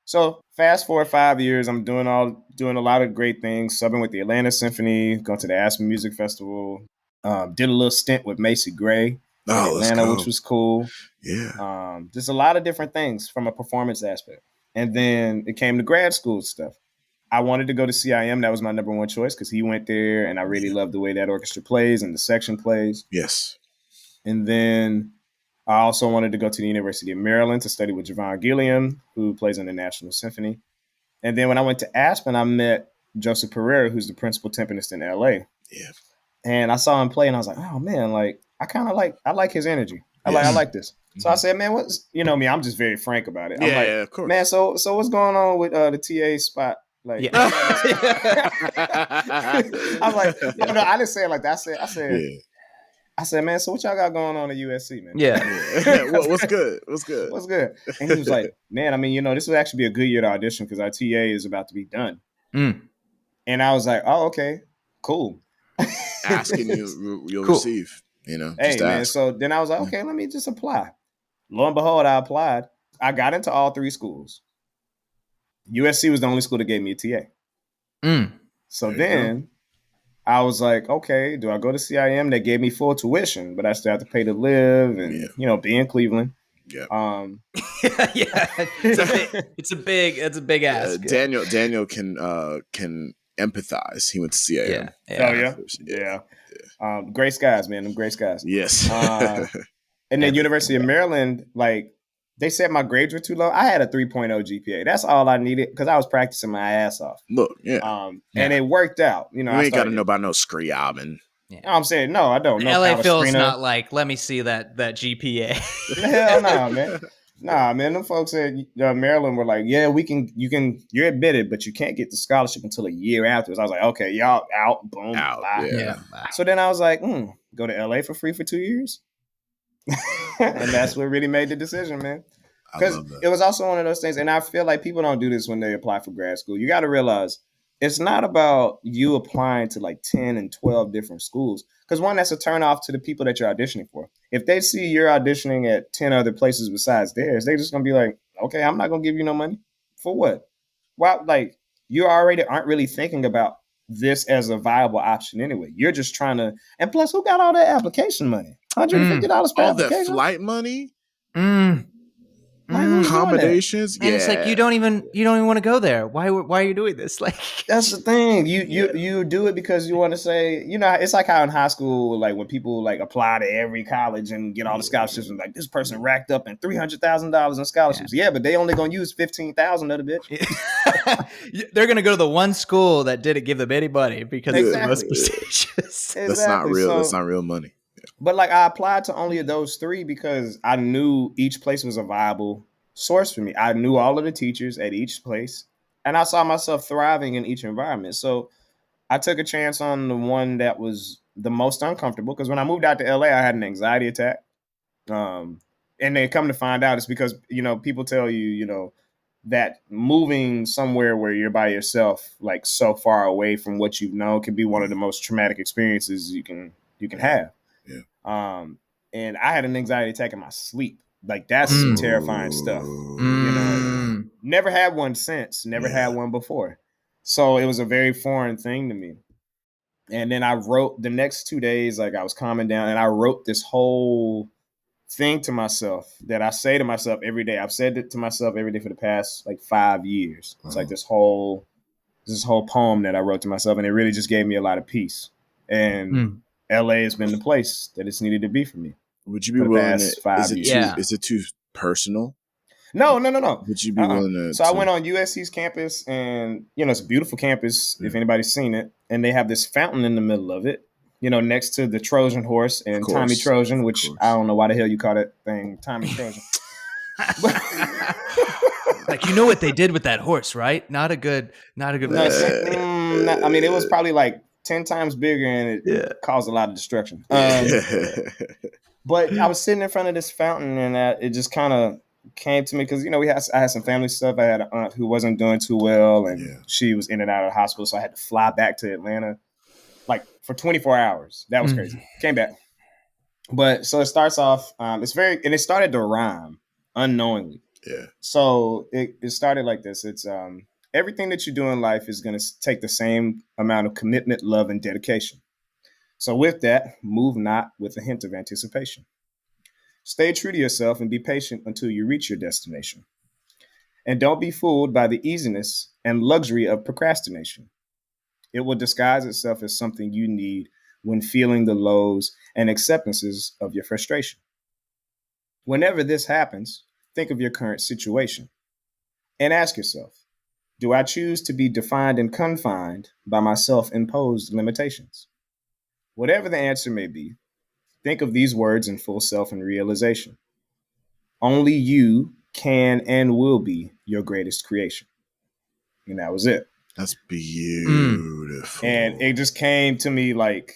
Speaker 1: So fast forward 5 years, I'm doing a lot of great things, subbing with the Atlanta Symphony, going to the Aspen Music Festival, did a little stint with Macy Gray in Atlanta, which was cool.
Speaker 3: Yeah.
Speaker 1: Just a lot of different things from a performance aspect. And then it came to grad school stuff. I wanted to go to CIM. That was my number one choice because he went there, and I really love the way that orchestra plays and the section plays.
Speaker 3: Yes.
Speaker 1: And then I also wanted to go to the University of Maryland to study with Javon Gilliam, who plays in the National Symphony. And then when I went to Aspen, I met Joseph Pereira, who's the principal timpanist in LA.
Speaker 3: Yeah.
Speaker 1: And I saw him play, and I was like, oh man, like I like his energy. I like this. So I said, man, what's me? I'm just very frank about it. I'm like,
Speaker 3: of course.
Speaker 1: man, so what's going on with the TA spot? Like,
Speaker 2: Yeah.
Speaker 1: I'm like, no, I didn't say it like that. I said, man, so what y'all got going on at USC, man?
Speaker 2: Yeah.
Speaker 3: What's good? What's good?
Speaker 1: What's good? And he was like, man, I mean, this would actually be a good year to audition because our TA is about to be done. And I was like, oh, okay, cool.
Speaker 3: Asking you'll
Speaker 2: Cool.
Speaker 3: receive,
Speaker 1: Hey,
Speaker 3: just
Speaker 1: man.
Speaker 3: ask.
Speaker 1: So then I was like, okay, let me just apply. Lo and behold, I applied. I got into all three schools. USC was the only school that gave me a TA. So then I was like, okay, do I go to CIM? They gave me full tuition, but I still have to pay to live and, be in Cleveland.
Speaker 3: Yeah.
Speaker 2: It's a big ask.
Speaker 3: Daniel can empathize. He went to CIM.
Speaker 1: Yeah. Gray skies, man. Them gray skies.
Speaker 3: Yes.
Speaker 1: And then University of Maryland, like, they said my grades were too low. I had a 3.0 GPA. That's all I needed because I was practicing my ass off.
Speaker 3: Look,
Speaker 1: and it worked out.
Speaker 3: You ain't got to know about no Scriabin.
Speaker 1: Yeah. I'm saying, no, I don't know.
Speaker 2: LA Phil's not like, let me see that GPA.
Speaker 1: Hell no, man. Nah, man. Them folks at Maryland were like, yeah, you're admitted, but you can't get the scholarship until a year afterwards. I was like, okay, y'all out, boom,
Speaker 3: out.
Speaker 1: bye.
Speaker 3: Yeah.
Speaker 1: So then I was like, go to LA for free for 2 years. And that's what really made the decision, man. Because it was also one of those things, and I feel like people don't do this when they apply for grad school. You got to realize it's not about you applying to like 10 and 12 different schools. Because one, that's a turnoff to the people that you're auditioning for. If they see you're auditioning at 10 other places besides theirs, they're just going to be like, okay, I'm not going to give you no money. For what? Well, like, you already aren't really thinking about this as a viable option anyway. You're just trying to, and plus, who got all that application money? $150 per
Speaker 3: all
Speaker 1: application?
Speaker 3: that flight money?
Speaker 1: Like,
Speaker 3: accommodations,
Speaker 2: and it's like you don't even want to go there. Why are you doing this? Like,
Speaker 1: that's the thing. You do it because you want to say, it's like how in high school, like when people like apply to every college and get all the scholarships, and like this person racked up in $300,000 in scholarships. Yeah, but they only gonna use 15,000 of the bitch.
Speaker 2: They're gonna go to the one school that didn't give them any money because it's the most prestigious.
Speaker 1: Exactly.
Speaker 3: That's not real. That's not real money.
Speaker 1: But like I applied to only those three because I knew each place was a viable source for me. I knew all of the teachers at each place, and I saw myself thriving in each environment. So I took a chance on the one that was the most uncomfortable because when I moved out to LA, I had an anxiety attack. And they come to find out it's because, people tell you, that moving somewhere where you're by yourself, like so far away from what you've known, can be one of the most traumatic experiences you can have.
Speaker 3: Yeah.
Speaker 1: And I had an anxiety attack in my sleep. Like that's some terrifying stuff. Never had one since. Never had one before. So it was a very foreign thing to me. And then I wrote the next 2 days, like I was calming down, and I wrote this whole thing to myself that I say to myself every day. I've said it to myself every day for the past like 5 years. It's like this whole poem that I wrote to myself, and it really just gave me a lot of peace. And LA has been the place that it's needed to be for me.
Speaker 3: Would you be willing to? Is it too personal?
Speaker 1: No.
Speaker 3: Would you be willing to?
Speaker 1: So I went on USC's campus, and it's a beautiful campus if anybody's seen it. And they have this fountain in the middle of it, next to the Trojan horse and Tommy Trojan, which I don't know why the hell you call that thing Tommy Trojan.
Speaker 2: Like, what they did with that horse, right? Not a good. I
Speaker 1: mean, it was probably like 10 times bigger, and it caused a lot of destruction. But I was sitting in front of this fountain, and it just kind of came to me because, I had some family stuff. I had an aunt who wasn't doing too well, and she was in and out of the hospital, so I had to fly back to Atlanta, like for 24 hours. That was crazy. Came back. But so it starts off, and it started to rhyme unknowingly.
Speaker 3: Yeah.
Speaker 1: So it started like this. It's everything that you do in life is going to take the same amount of commitment, love, and dedication. So with that, move not with a hint of anticipation. Stay true to yourself and be patient until you reach your destination. And don't be fooled by the easiness and luxury of procrastination. It will disguise itself as something you need when feeling the lows and acceptances of your frustration. Whenever this happens, think of your current situation and ask yourself, do I choose to be defined and confined by my self-imposed limitations? Whatever the answer may be, think of these words in full self and realization. Only you can and will be your greatest creation. And that was it.
Speaker 3: That's beautiful.
Speaker 1: And it just came to me like,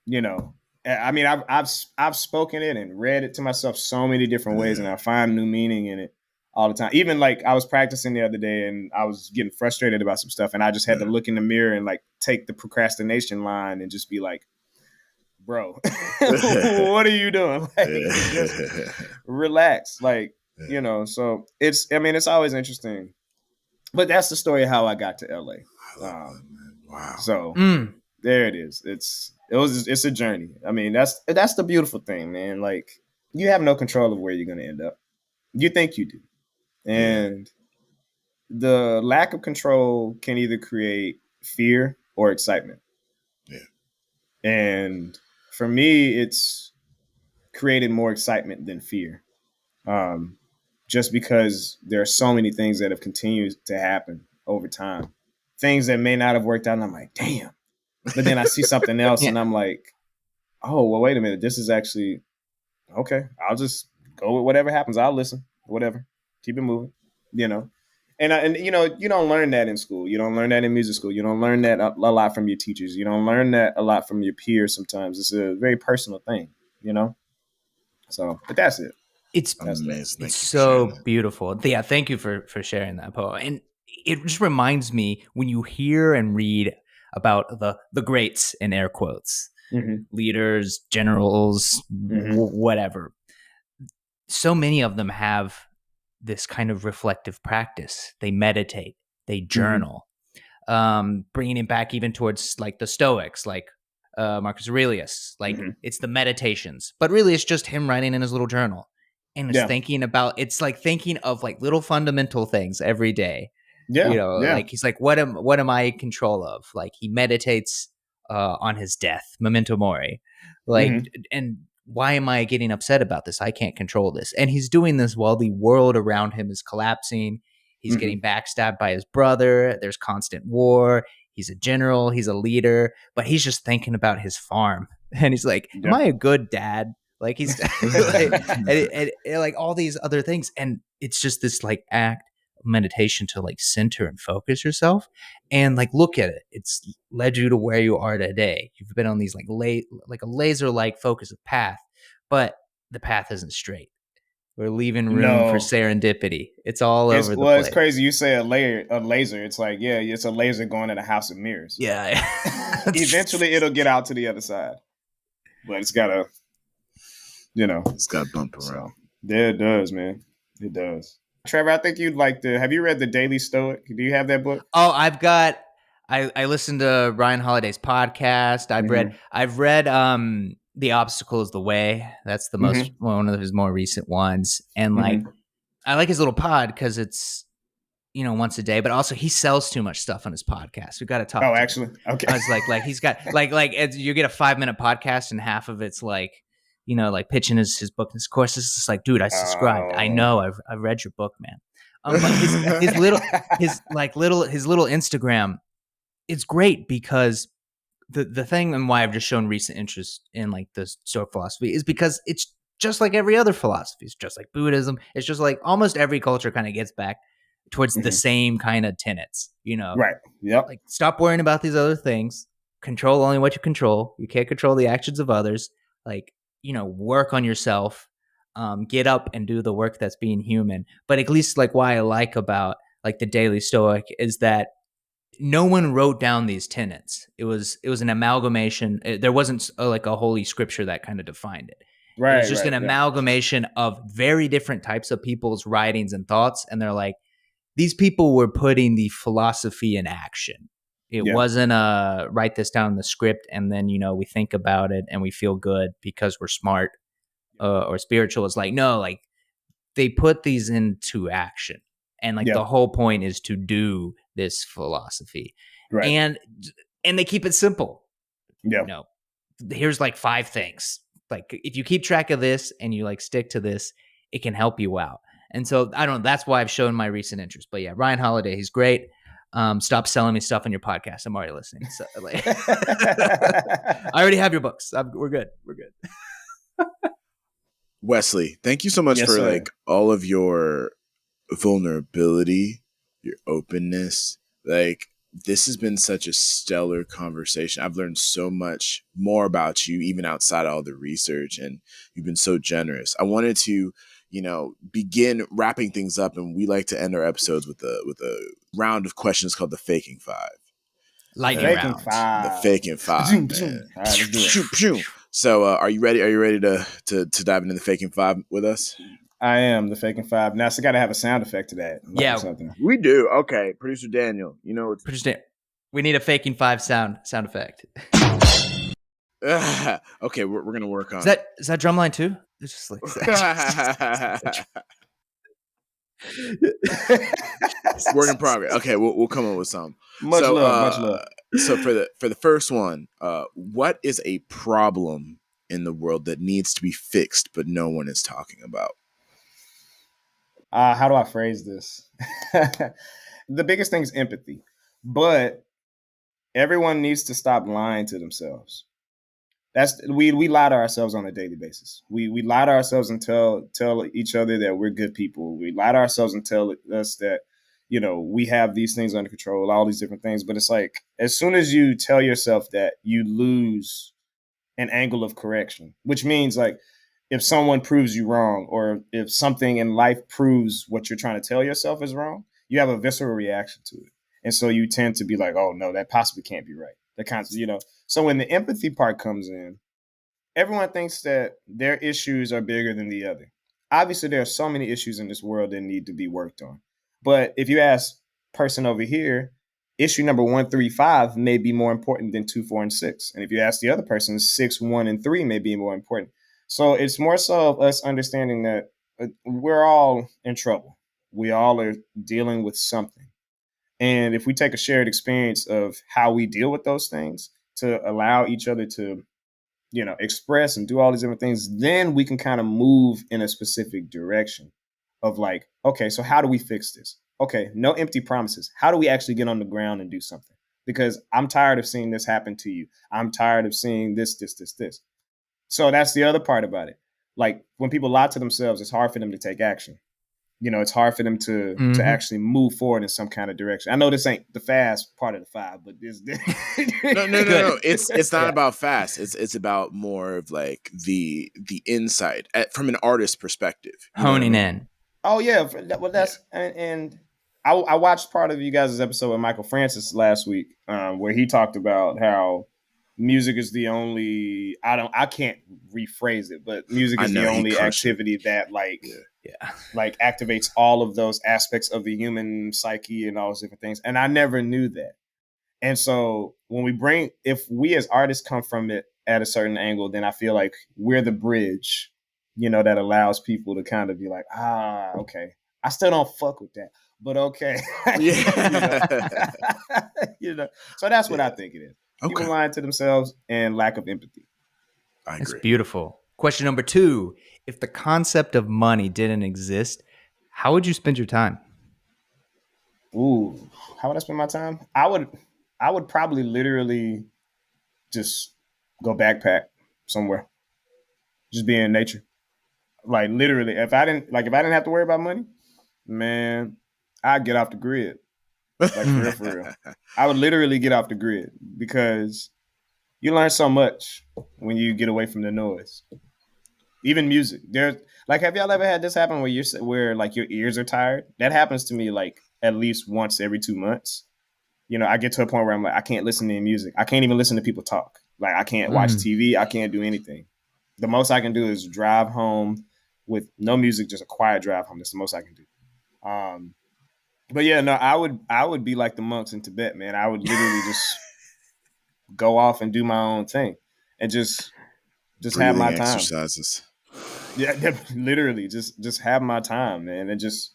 Speaker 1: you know, I mean, I've spoken it and read it to myself so many different ways, and I find new meaning in it all the time. Even like I was practicing the other day, and I was getting frustrated about some stuff, and I just had to look in the mirror and like take the procrastination line and just be like, bro, what are you doing? Like, just relax. Like, you know, so it's always interesting. But that's the story of how I got to LA.
Speaker 3: Wow.
Speaker 1: So there it is. It's a journey. I mean, that's the beautiful thing, man. Like, you have no control of where you're going to end up. You think you do. And the lack of control can either create fear or excitement.
Speaker 3: Yeah.
Speaker 1: And for me, it's created more excitement than fear. Just because there are so many things that have continued to happen over time. Things that may not have worked out, and I'm like, damn. But then I see something else, and I'm like, oh, well, wait a minute. This is actually, okay. I'll just go with whatever happens. I'll listen, whatever. Keep it moving, you know. And you know, you don't learn that in school. You don't learn that in music school. You don't learn that a lot from your teachers. You don't learn that a lot from your peers sometimes. It's a very personal thing, you know. So, but that's it.
Speaker 2: It's
Speaker 3: amazing.
Speaker 2: It's so beautiful. Yeah, thank you for sharing that, Poe. And it just reminds me when you hear and read about the greats in air quotes, leaders, generals, whatever. So many of them have this kind of reflective practice. They meditate, they journal, bringing it back even towards like the Stoics, like Marcus Aurelius. Like it's the meditations, but really it's just him writing in his little journal. And it's thinking about, it's like thinking of like little fundamental things every day.
Speaker 1: Yeah.
Speaker 2: You know, like he's like, what am I in control of? Like he meditates on his death, memento mori. Like, and why am I getting upset about this? I can't control this. And he's doing this while the world around him is collapsing. He's getting backstabbed by his brother. There's constant war. He's a general. He's a leader, but he's just thinking about his farm. And he's like, am I a good dad? Like he's like, and like all these other things. And it's just this like act of meditation to like center and focus yourself and like look at it. It's led you to where you are today. You've been on these like a laser like focus of path, but the path isn't straight. We're leaving room for serendipity. It's all over the place.
Speaker 1: It's crazy. You say a laser. It's like, yeah, it's a laser going in a house of mirrors.
Speaker 2: Yeah.
Speaker 1: Eventually it'll get out to the other side, but it's got to, you know,
Speaker 3: it's got to bump around.
Speaker 1: Yeah, it does, man. It does. Trevor, I think you'd like to. Have you read The Daily Stoic? Do you have that book?
Speaker 2: Oh, I listened to Ryan Holiday's podcast. I've read The Obstacle is the Way. That's the most one of his more recent ones. And like I like his little pod because it's, you know, once a day, but also he sells too much stuff on his podcast. We got to talk.
Speaker 1: Oh, actually? Okay.
Speaker 2: I was like he's got like you get a 5-minute podcast and half of it's like, you know, like pitching his book and his course. It's just like, dude, I subscribed. I know. I've read your book, man. But his little Instagram, it's great because the thing and why I've just shown recent interest in like the Stoic philosophy is because it's just like every other philosophy. It's just like Buddhism. It's just like almost every culture kind of gets back towards the same kind of tenets, you know?
Speaker 1: Right. Yep.
Speaker 2: Like stop worrying about these other things. Control only what you control. You can't control the actions of others. Like, you know, work on yourself, get up and do the work that's being human. But at least like why I like about like the Daily Stoic is that no one wrote down these tenets. It was an amalgamation. There wasn't like a holy scripture that kind of defined it.
Speaker 1: Right.
Speaker 2: It was just an amalgamation of very different types of people's writings and thoughts. And they're like, these people were putting the philosophy in action. It wasn't write this down in the script and then, you know, we think about it and we feel good because we're smart or spiritual. It's like, no, like they put these into action. And like the whole point is to do this philosophy. Right. And they keep it simple. Yeah. You know, here's like 5 things. like if you keep track of this and you like stick to this, it can help you out. And so I don't know. That's why I've shown my recent interest. But yeah, Ryan Holiday, he's great. Stop selling me stuff on your podcast. I'm already listening. So, like, I already have your books. We're good. We're good.
Speaker 3: Wesley, thank you so much for
Speaker 1: sir.
Speaker 3: like all of your vulnerability, your openness. Like, this has been such a stellar conversation. I've learned so much more about you, even outside all the research, and you've been so generous. I wanted to, begin wrapping things up, and we like to end our episodes with a round of questions called the Faking Five.
Speaker 2: Lightning
Speaker 1: Faking
Speaker 2: round.
Speaker 1: five.
Speaker 3: The Faking Five,
Speaker 1: All
Speaker 3: man.
Speaker 1: right, let's do it.
Speaker 3: So, are you ready? Are you ready to dive into the Faking Five with us?
Speaker 1: I am the Faking Five. Now, so got to have a sound effect to that. Like
Speaker 2: Yeah.
Speaker 1: something.
Speaker 3: We do. Okay, producer Daniel.
Speaker 2: We need a Faking Five sound effect.
Speaker 3: Okay, we're gonna work on.
Speaker 2: Is that Drumline too? It's just like
Speaker 3: work in progress. Okay, we'll come up with some.
Speaker 1: Much love.
Speaker 3: So for the first one, what is a problem in the world that needs to be fixed but no one is talking about?
Speaker 1: How do I phrase this? The biggest thing is empathy, but everyone needs to stop lying to themselves. We lie to ourselves on a daily basis. We lie to ourselves and tell each other that we're good people. We lie to ourselves and tell us that, we have these things under control, all these different things. But it's like, as soon as you tell yourself that, you lose an angle of correction, which means like, if someone proves you wrong, or if something in life proves what you're trying to tell yourself is wrong, you have a visceral reaction to it. And so you tend to be like, oh no, that possibly can't be right. That kind of, So when the empathy part comes in, everyone thinks that their issues are bigger than the other. Obviously, there are so many issues in this world that need to be worked on. But if you ask person over here, issue number 1, 3, 5 may be more important than 2, 4, and 6. And if you ask the other person, 6, 1, and 3 may be more important. So it's more so of us understanding that we're all in trouble. We all are dealing with something. And if we take a shared experience of how we deal with those things to allow each other to, express and do all these different things, then we can kind of move in a specific direction of like, okay, so how do we fix this? Okay, no empty promises. How do we actually get on the ground and do something? Because I'm tired of seeing this happen to you. I'm tired of seeing this. So that's the other part about it. Like when people lie to themselves, it's hard for them to take action. It's hard for them to actually move forward in some kind of direction. I know this ain't the fast part of the 5, but this.
Speaker 3: No. It's not about fast. It's about more of like the insight from an artist's perspective,
Speaker 2: honing in.
Speaker 1: Oh yeah, well that's and I watched part of you guys' episode with Michael Francis last week, where he talked about how music is the only I can't rephrase it, but music is the only activity that like activates all of those aspects of the human psyche and all those different things. And I never knew that. And so if we as artists come from it at a certain angle, then I feel like we're the bridge, that allows people to kind of be like, okay, I still don't fuck with that, but okay. So that's what I think it is.
Speaker 3: Okay.
Speaker 1: People lying to themselves and lack of empathy.
Speaker 3: I agree.
Speaker 2: That's beautiful. Question number 2. If the concept of money didn't exist, how would you spend your time?
Speaker 1: Ooh, how would I spend my time? I would probably literally just go backpack somewhere. Just be in nature. Like literally, if I didn't have to worry about money, man, I'd get off the grid. Like for real. I would literally get off the grid because you learn so much when you get away from the noise. Even music. Have y'all ever had this happen where like your ears are tired? That happens to me like at least once every 2 months. I get to a point where I'm like, I can't listen to music. I can't even listen to people talk. Like I can't watch TV. I can't do anything. The most I can do is drive home with no music, just a quiet drive home. That's the most I can do. But yeah, no, I would be like the monks in Tibet, man. I would literally just go off and do my own thing and just have my time.
Speaker 3: Exercises.
Speaker 1: Yeah, literally just have my time, man. And just,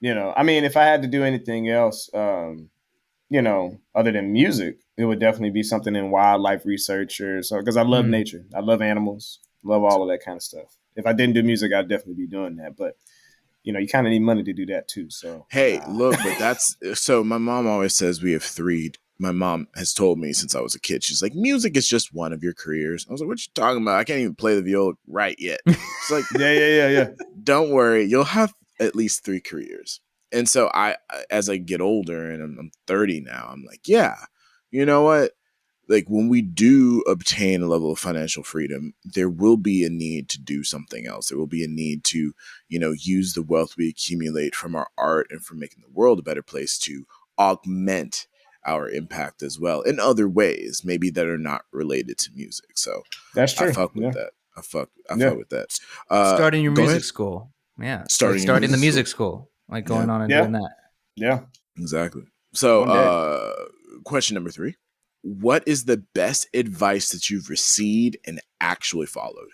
Speaker 1: I mean, if I had to do anything else, other than music, it would definitely be something in wildlife research or so, because I love nature. I love animals, love all of that kind of stuff. If I didn't do music, I'd definitely be doing that. But, you kind of need money to do that too. So,
Speaker 3: hey, look, but that's so my mom always says we have three. My mom has told me since I was a kid, she's like, music is just one of your careers. I was like, what you talking about? I can't even play the viola right yet. It's like,
Speaker 1: yeah.
Speaker 3: Don't worry, you'll have at least 3 careers. And so as I get older and I'm 30 now, I'm like, yeah, you know what? Like when we do obtain a level of financial freedom, there will be a need to do something else. There will be a need to, use the wealth we accumulate from our art and from making the world a better place to augment our impact as well in other ways, maybe that are not related to music. So
Speaker 1: that's true.
Speaker 3: I fuck with that. I fuck with that.
Speaker 2: Starting your music
Speaker 3: ahead.
Speaker 2: school. Yeah.
Speaker 3: Starting
Speaker 2: the music school. Like going on and doing that.
Speaker 1: Yeah.
Speaker 3: Exactly. So question number 3. What is the best advice that you've received and actually followed?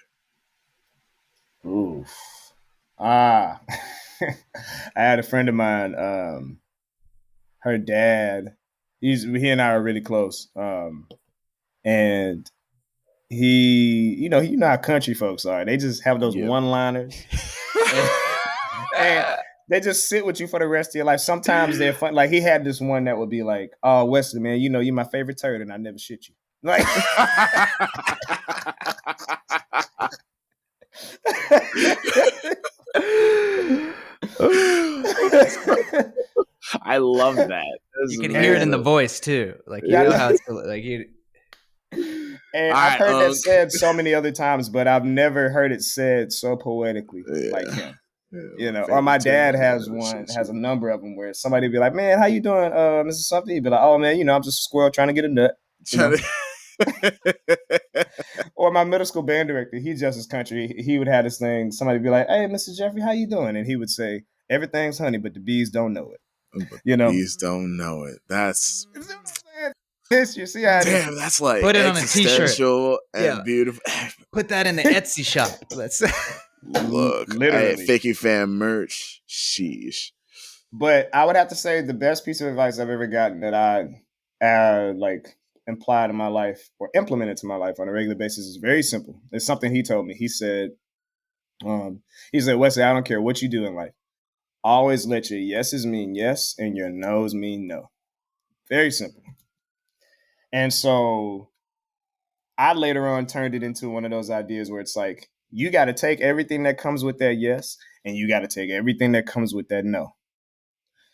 Speaker 1: Ooh. I had a friend of mine, her dad, he and I are really close. And he, you know how country folks are. They just have those one-liners. and they just sit with you for the rest of your life. Sometimes they're fun. Like he had this one that would be like, "Oh, Wesley, man, you're my favorite turd, and I never shit you." Like,
Speaker 3: I love that.
Speaker 2: You can hear it in the voice too. Like you know how it's like you.
Speaker 1: And I've heard that said so many other times, but I've never heard it said so poetically like him. Or my dad has a number of them where somebody be like, "Man, how you doing, Mrs. Something?" He'd be like, "Oh man, I'm just a squirrel trying to get a nut." Or my middle school band director, he's just as country. He would have this thing. Somebody would be like, "Hey, Mr. Jeffrey, how you doing?" And he would say, "Everything's honey, but the bees don't know it."
Speaker 3: Bees don't know it. That's
Speaker 1: this. You see how
Speaker 3: damn. That's like
Speaker 2: put it on a t-shirt
Speaker 3: and beautiful.
Speaker 2: Put that in the Etsy shop. Let's
Speaker 3: look.
Speaker 1: Literally,
Speaker 3: Fakey Fan merch. Sheesh.
Speaker 1: But I would have to say the best piece of advice I've ever gotten that I applied in my life or implemented to my life on a regular basis is very simple. It's something he told me. He said, "Wesley, I don't care what you do in life. Always let your yeses mean yes and your no's mean no." Very simple. And so I later on turned it into one of those ideas where it's like, you got to take everything that comes with that yes, and you got to take everything that comes with that no.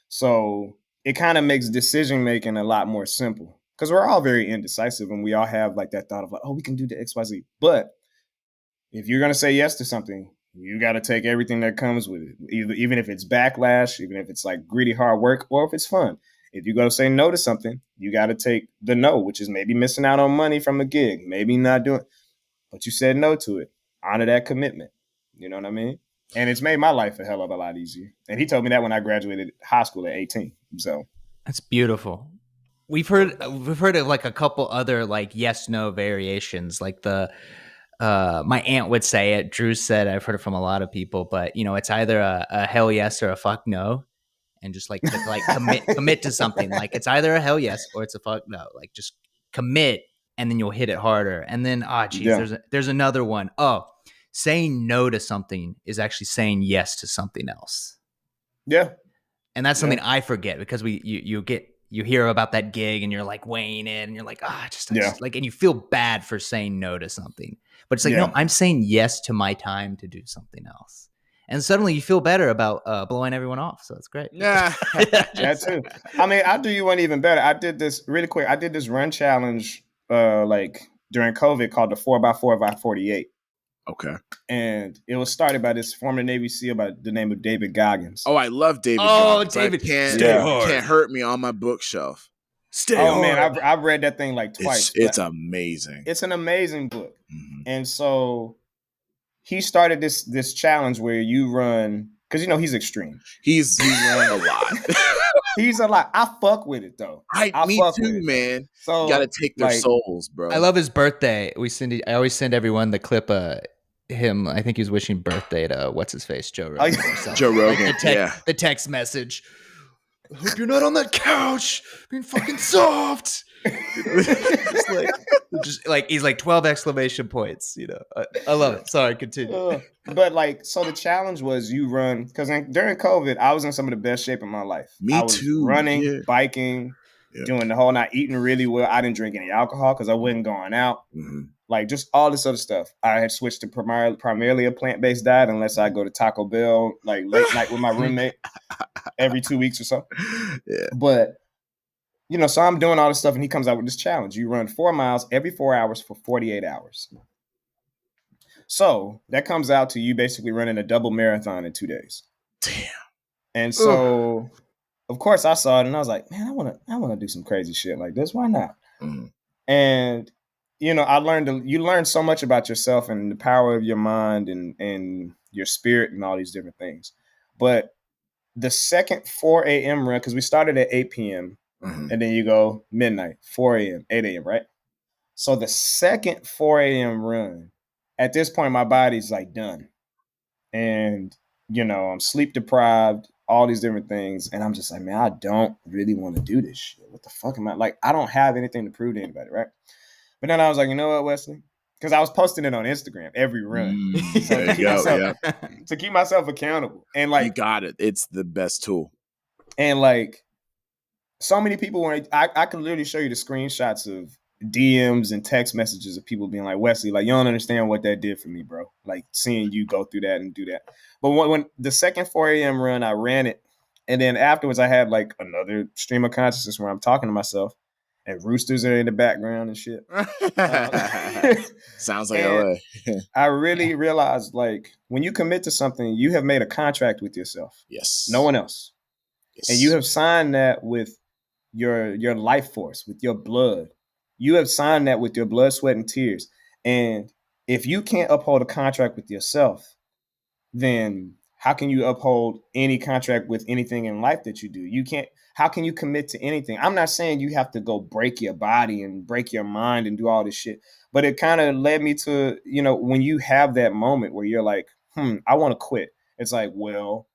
Speaker 1: So it kind of makes decision-making a lot more simple because we're all very indecisive and we all have like that thought of like, oh, we can do the X, Y, Z. But if you're going to say yes to something, you got to take everything that comes with it, even if it's backlash, even if it's like gritty hard work, or if it's fun. If you're going to say no to something, you got to take the no, which is maybe missing out on money from a gig, maybe not doing, but you said no to it. Honor that commitment. You know what I mean? And it's made my life a hell of a lot easier. And he told me that when I graduated high school at 18. So
Speaker 2: that's beautiful. We've heard of like a couple other like yes no variations, like the my aunt would say it. Drew said I've heard it from a lot of people, but it's either a hell yes or a fuck no, and just like commit to something. Like it's either a hell yes or it's a fuck no. Like just commit, and then you'll hit it harder. And then there's another one. Oh, saying no to something is actually saying yes to something else.
Speaker 1: Yeah,
Speaker 2: and that's something I forget because you hear about that gig and you're like weighing it and you're like, just like, and you feel bad for saying no to something, but it's like, no, I'm saying yes to my time to do something else. And suddenly you feel better about blowing everyone off. So it's great.
Speaker 3: Yeah.
Speaker 1: That too. I mean, I'll do you one even better. I did this really quick. I did this run challenge like during COVID called the 4x4 by 48.
Speaker 3: Okay.
Speaker 1: And it was started by this former Navy SEAL by the name of David Goggins.
Speaker 3: Oh, I love David Goggins.
Speaker 2: David,
Speaker 3: can't hurt me on my bookshelf.
Speaker 1: Stay hard. Man, I've read that thing like twice.
Speaker 3: It's amazing.
Speaker 1: It's an amazing book. Mm-hmm. And so he started this challenge where you run, because he's extreme.
Speaker 3: He's run a lot.
Speaker 1: He's a lot. I fuck with it though.
Speaker 3: Me too, man. So you gotta take their souls, bro.
Speaker 2: I love his birthday. I always send everyone the clip of him. I think he was wishing birthday to what's his face, Joe Rogan.
Speaker 3: Joe Rogan.
Speaker 2: The text message. I hope you're not on that couch being fucking soft. just like he's like 12 exclamation points. I love it. Sorry, continue.
Speaker 1: But like, so the challenge was you run because during COVID, I was in some of the best shape of my life.
Speaker 3: Me
Speaker 1: I was
Speaker 3: too.
Speaker 1: running, biking, doing the whole night, eating really well. I didn't drink any alcohol because I wasn't going out.
Speaker 3: Mm-hmm.
Speaker 1: Like just all this other stuff. I had switched to primarily a plant-based diet unless I go to Taco Bell like late night with my roommate every 2 weeks or so.
Speaker 3: Yeah.
Speaker 1: But so I'm doing all this stuff and he comes out with this challenge. You run 4 miles every 4 hours for 48 hours. So that comes out to you basically running a double marathon in 2 days.
Speaker 3: Damn.
Speaker 1: And so, of course, I saw it and I was like, man, I want to do some crazy shit like this. Why not?
Speaker 3: Mm-hmm.
Speaker 1: And I learned you learn so much about yourself and the power of your mind and your spirit and all these different things. But the second 4 a.m. run, because we started at 8 p.m.
Speaker 3: Mm-hmm.
Speaker 1: and then you go midnight, 4 a.m., 8 a.m., right? So the second 4 a.m. run, at this point, my body's like done. And, I'm sleep deprived, all these different things. And I'm just like, man, I don't really want to do this shit. What the fuck am I? Like, I don't have anything to prove to anybody, right? But then I was like, you know what, Wesley? Because I was posting it on Instagram every run. To keep myself accountable. And like,
Speaker 3: you got it. It's the best tool.
Speaker 1: And like, so many people, I could literally show you the screenshots of DMs and text messages of people being like, Wesley, like, you don't understand what that did for me, bro. Like, seeing you go through that and do that. But when the second 4 a.m. run, I ran it. And then afterwards, I had like another stream of consciousness where I'm talking to myself and roosters are in the background and shit.
Speaker 3: Sounds like LA.
Speaker 1: I really realized, like, when you commit to something, you have made a contract with yourself.
Speaker 3: Yes.
Speaker 1: No one else.
Speaker 3: Yes.
Speaker 1: And you have signed that with your life force, with your blood. You have signed that with your blood, sweat, and tears. And if you can't uphold a contract with yourself, then how can you uphold any contract with anything in life that you do? You can't. How can you commit to anything? I'm not saying you have to go break your body and break your mind and do all this shit. But it kind of led me to, when you have that moment where you're like, I want to quit. It's like, well,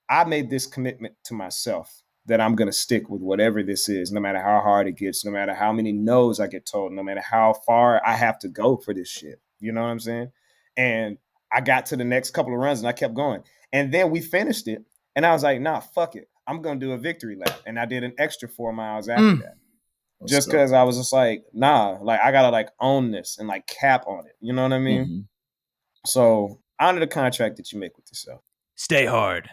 Speaker 1: I made this commitment to myself that I'm going to stick with whatever this is, no matter how hard it gets, no matter how many no's I get told, no matter how far I have to go for this shit. You know what I'm saying? And I got to the next couple of runs and I kept going. And then we finished it. And I was like, nah, fuck it. I'm going to do a victory lap. And I did an extra 4 miles after that. Just because I was just like, nah, like I got to like own this and like cap on it. You know what I mean?
Speaker 3: Mm-hmm.
Speaker 1: So honor the contract that you make with yourself.
Speaker 2: Stay hard.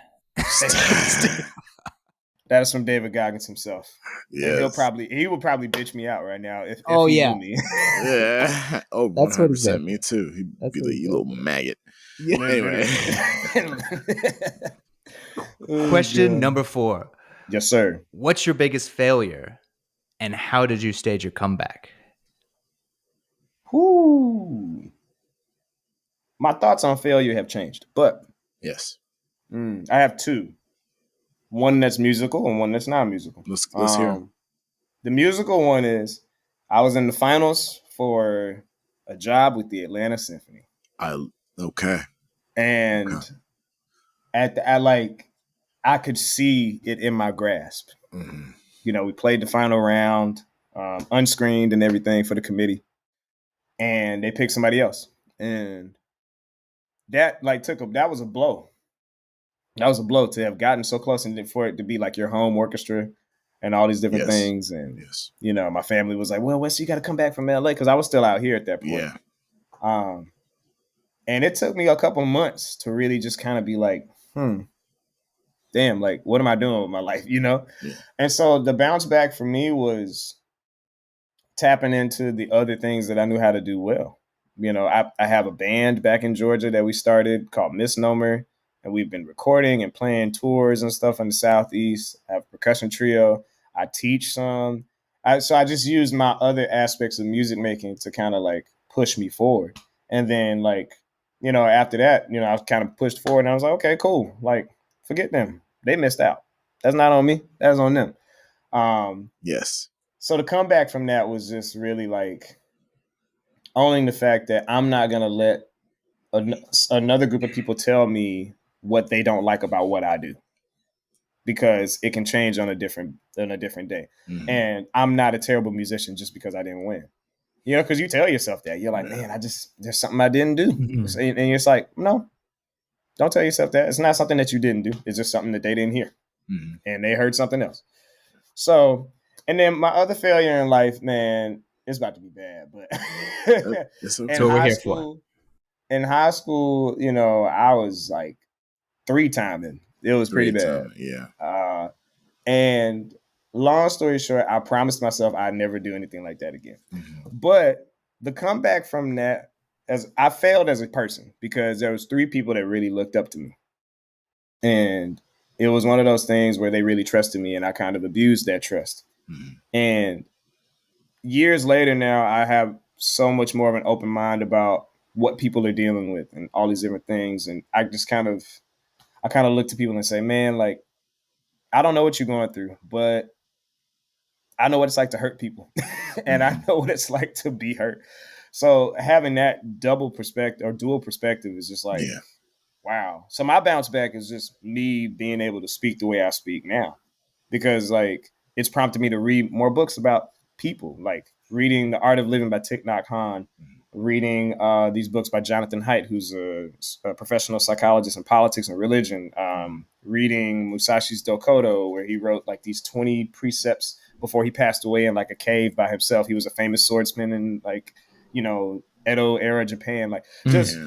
Speaker 1: That is from David Goggins himself.
Speaker 3: Yeah,
Speaker 1: he will probably bitch me out right now if he knew me.
Speaker 3: Yeah. Oh,
Speaker 5: That's
Speaker 3: 100% me too. He'd be like, you little maggot.
Speaker 5: Yeah.
Speaker 3: Anyway.
Speaker 2: Question number 4.
Speaker 1: Yes, sir.
Speaker 2: What's your biggest failure and how did you stage your comeback?
Speaker 1: Whoo. My thoughts on failure have changed, but
Speaker 3: yes,
Speaker 1: I have 2. One that's musical and one that's not musical.
Speaker 3: Let's hear.
Speaker 1: The musical one is I was in the finals for a job with the Atlanta Symphony.
Speaker 3: Okay.
Speaker 1: And I could see it in my grasp. Mm-hmm. We played the final round, unscreened and everything for the committee, and they picked somebody else, and that that was a blow. That was a blow to have gotten so close and for it to be like your home orchestra and all these different things. And, my family was like, well, Wes, you got to come back from LA. Cause I was still out here at that point.
Speaker 3: Yeah.
Speaker 1: And it took me a couple months to really just kind of be like, damn, like, what am I doing with my life? Yeah. And so the bounce back for me was tapping into the other things that I knew how to do well. I have a band back in Georgia that we started called Misnomer. And we've been recording and playing tours and stuff in the Southeast. I have a percussion trio. I teach some. So I just used my other aspects of music making to kind of like push me forward. And then after that, I was kind of pushed forward and I was like, okay, cool. Like, forget them. They missed out. That's not on me. That's on them.
Speaker 3: Yes.
Speaker 1: So the comeback from that was just really like owning the fact that I'm not going to let another group of people tell me what they don't like about what I do. because it can change on a different day. And I'm not a terrible musician just because I didn't win. You know, because you tell yourself that. You're like, man, there's something I didn't do.
Speaker 2: Mhm.
Speaker 1: And it's like, no, don't tell yourself that. It's not something that you didn't do. It's just something that they didn't hear. And they heard something else. So, and then my other failure in life, man, it's about to be bad, but
Speaker 3: That's
Speaker 2: That's what we're here for.
Speaker 1: in high school, you know, I was like 3-timing. It was pretty bad.
Speaker 3: Yeah.
Speaker 1: And long story short, I promised myself I'd never do anything like that again. But the comeback from that, as I failed as a person, because there was 3 people that really looked up to me. And it was one of those things where they really trusted me, and I kind of abused that trust. And years later now, I have so much more of an open mind about what people are dealing with and all these different things. And I kind of look to people and say, man, like, I don't know what you're going through, but I know what it's like to hurt people. And I know what it's like to be hurt. So having that double perspective or dual perspective is just like, wow. So my bounce back is just me being able to speak the way I speak now, because like it's prompted me to read more books about people, like reading The Art of Living by Thich Nhat Hanh, reading these books by Jonathan Haidt, who's a professional psychologist in politics and religion, reading Musashi's Dokodo, where he wrote like these 20 precepts before he passed away in like a cave by himself. He was a famous swordsman in like, you know, Edo era Japan, like just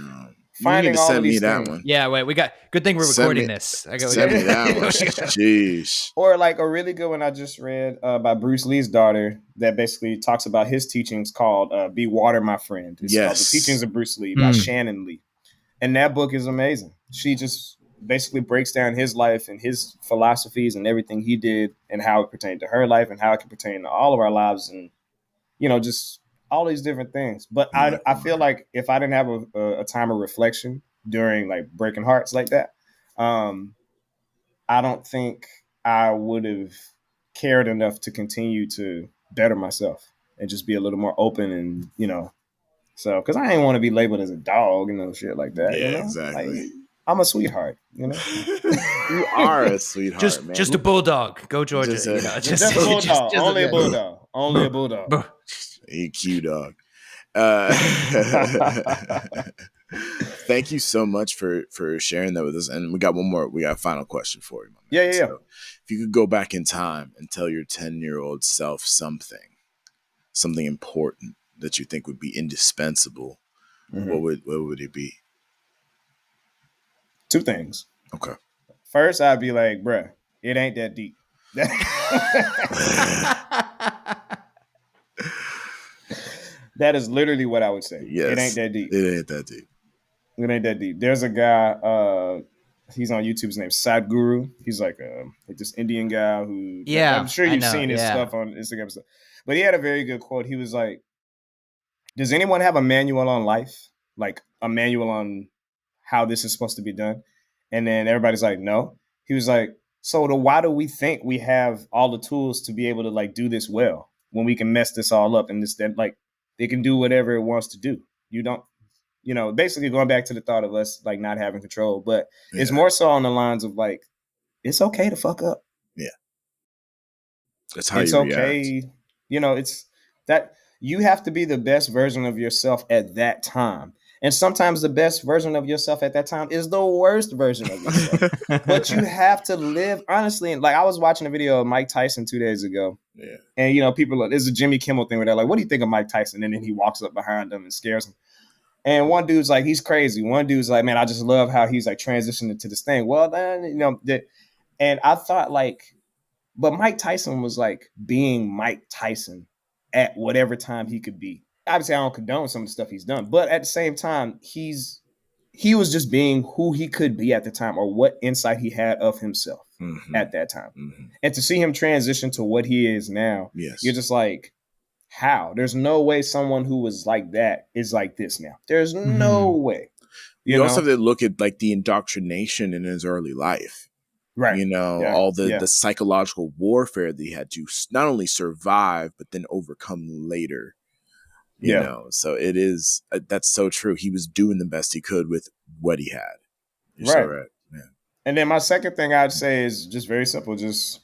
Speaker 1: finding all of these things.
Speaker 2: Yeah, wait, we got good thing we're recording this.
Speaker 3: Send me that one. Jeez.
Speaker 1: Or like a really good one I just read by Bruce Lee's daughter that basically talks about his teachings called Be Water, My Friend. It's called The Teachings of Bruce Lee by Shannon Lee. And that book is amazing. She just basically breaks down his life and his philosophies and everything he did and how it pertained to her life and how it can pertain to all of our lives and, you know, just all these different things. But I feel like if I didn't have a time of reflection during like breaking hearts like that, I don't think I would have cared enough to continue to better myself and just be a little more open and, you know, so because I ain't want to be labeled as a dog and no shit like that.
Speaker 3: Yeah,
Speaker 1: you know?
Speaker 3: exactly.
Speaker 1: Like, I'm a sweetheart, you know.
Speaker 3: You are a sweetheart, man.
Speaker 2: Just a bulldog. Go Georgia.
Speaker 3: Just
Speaker 1: Just a bulldog. Only a bulldog. Only a bulldog.
Speaker 3: EQ dog. Thank you so much for sharing that with us. And we got one more. We got a final question for you.
Speaker 1: Yeah.
Speaker 3: So if you could go back in time and tell your 10-year-old self something important that you think would be indispensable, what would it be?
Speaker 1: 2 things.
Speaker 3: Okay.
Speaker 1: First, I'd be like, bruh, it ain't that deep. That is literally what I would say.
Speaker 3: Yes,
Speaker 1: it ain't that deep.
Speaker 3: It ain't that deep.
Speaker 1: It ain't that deep. There's a guy, he's on YouTube. His name's Sadhguru. He's like this Indian guy who, I'm sure you've seen his stuff on Instagram. Stuff. But he had a very good quote. He was like, does anyone have a manual on life? Like a manual on how this is supposed to be done? And then everybody's like, no. He was like, so why do we think we have all the tools to be able to like do this well when we can mess this all up and this, that, like, it can do whatever it wants to do. You don't, you know, basically going back to the thought of us like not having control, but it's more so on the lines of like, it's okay to fuck up.
Speaker 3: Yeah. That's how
Speaker 1: it's
Speaker 3: you
Speaker 1: okay.
Speaker 3: react.
Speaker 1: You know, it's that you have to be the best version of yourself at that time. And sometimes the best version of yourself at that time is the worst version of yourself. But you have to live honestly. Like I was watching a video of Mike Tyson 2 days ago.
Speaker 3: Yeah.
Speaker 1: And, you know, there's a Jimmy Kimmel thing where they're like, what do you think of Mike Tyson? And then he walks up behind them and scares him. And one dude's like, he's crazy. One dude's like, man, I just love how he's like transitioning into this thing. Well, then, you know, and I thought like, but Mike Tyson was like being Mike Tyson at whatever time he could be. Obviously, I don't condone some of the stuff he's done, but at the same time, he was just being who he could be at the time or what insight he had of himself at that time. And to see him transition to what he is now, you're just like, how? There's no way someone who was like that is like this now. There's no way.
Speaker 3: You also have to look at like the indoctrination in his early life.
Speaker 1: Right.
Speaker 3: You know, all the psychological warfare that he had to not only survive, but then overcome later. You know, so it is, that's so true. He was doing the best he could with what he had. You're so right. Yeah.
Speaker 1: And then my second thing I'd say is just very simple. Just,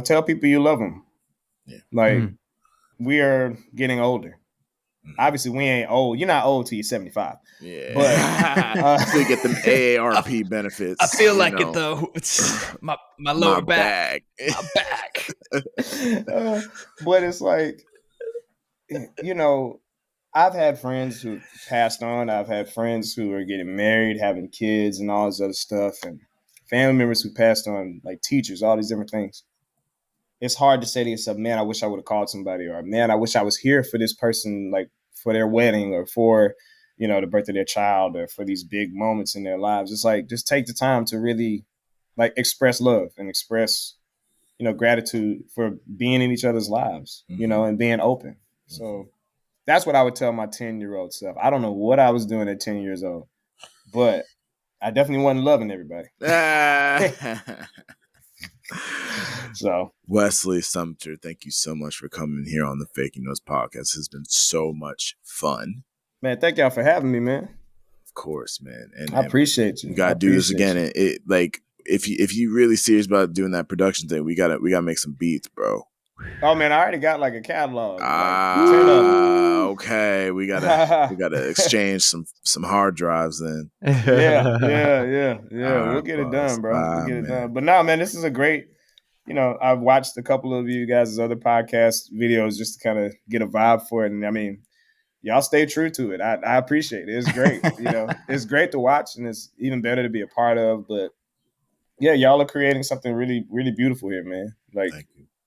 Speaker 1: tell people you love them.
Speaker 3: Yeah.
Speaker 1: Like, we are getting older. Obviously, we ain't old. You're not old till you're 75.
Speaker 3: Yeah.
Speaker 1: But
Speaker 3: still get them AARP benefits.
Speaker 2: I feel like it though. My lower back. My back.
Speaker 1: But it's like, I've had friends who passed on. I've had friends who are getting married, having kids, and all this other stuff, and family members who passed on, like teachers, all these different things. It's hard to say to yourself, man, I wish I would have called somebody, or man, I wish I was here for this person, like for their wedding or for, the birth of their child or for these big moments in their lives. It's like, just take the time to really like express love and express, gratitude for being in each other's lives, and being open. So that's what I would tell my 10-year-old self. I don't know what I was doing at 10 years old, but I definitely wasn't loving everybody. So,
Speaker 3: Wesley Sumpter, thank you so much for coming here on the Faking Notes podcast. It has been so much fun.
Speaker 1: Man, thank y'all for having me, man.
Speaker 3: Of course, man. And
Speaker 1: I appreciate you.
Speaker 3: We gotta do this again. And it like if you really serious about doing that production thing, we gotta make some beats, bro.
Speaker 1: Oh man, I already got like a catalog.
Speaker 3: Okay. We gotta exchange some hard drives then.
Speaker 1: Yeah.
Speaker 3: Right,
Speaker 1: we'll get it done, bro. We'll get it
Speaker 3: man.
Speaker 1: done. But no, man, this is a great. I've watched a couple of you guys' other podcast videos just to kind of get a vibe for it, and I mean, y'all stay true to it. I appreciate it. It's great. It's great to watch, and it's even better to be a part of. But yeah, y'all are creating something really, really beautiful here, man. Like,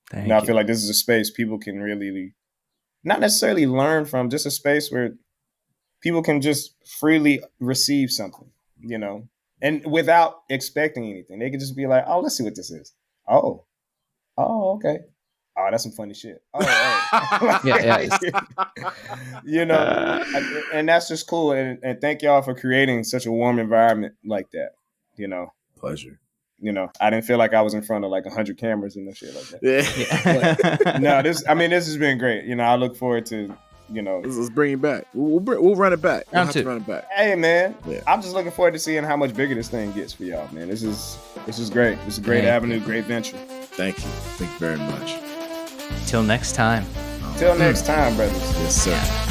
Speaker 3: Thank you.
Speaker 1: I feel like this is a space people can really, not necessarily learn from, just a space where people can just freely receive something, and without expecting anything. They can just be like, oh, let's see what this is. Oh, okay. Oh, that's some funny shit. Oh.
Speaker 2: Yeah.
Speaker 1: And that's just cool. And thank y'all for creating such a warm environment like that.
Speaker 3: Pleasure.
Speaker 1: I didn't feel like I was in front of like 100 cameras and no shit like that.
Speaker 3: Yeah.
Speaker 1: No, this has been great. I look forward to,
Speaker 3: Let's bring it back. We'll run it back. We'll have to run it back.
Speaker 1: Hey, man.
Speaker 3: Yeah.
Speaker 1: I'm just looking forward to seeing how much bigger this thing gets for y'all, man. This is great. It's a great avenue, great venture.
Speaker 3: Thank you. Thank you very much.
Speaker 2: Till next time.
Speaker 1: Till next time, brothers.
Speaker 3: Yes, sir.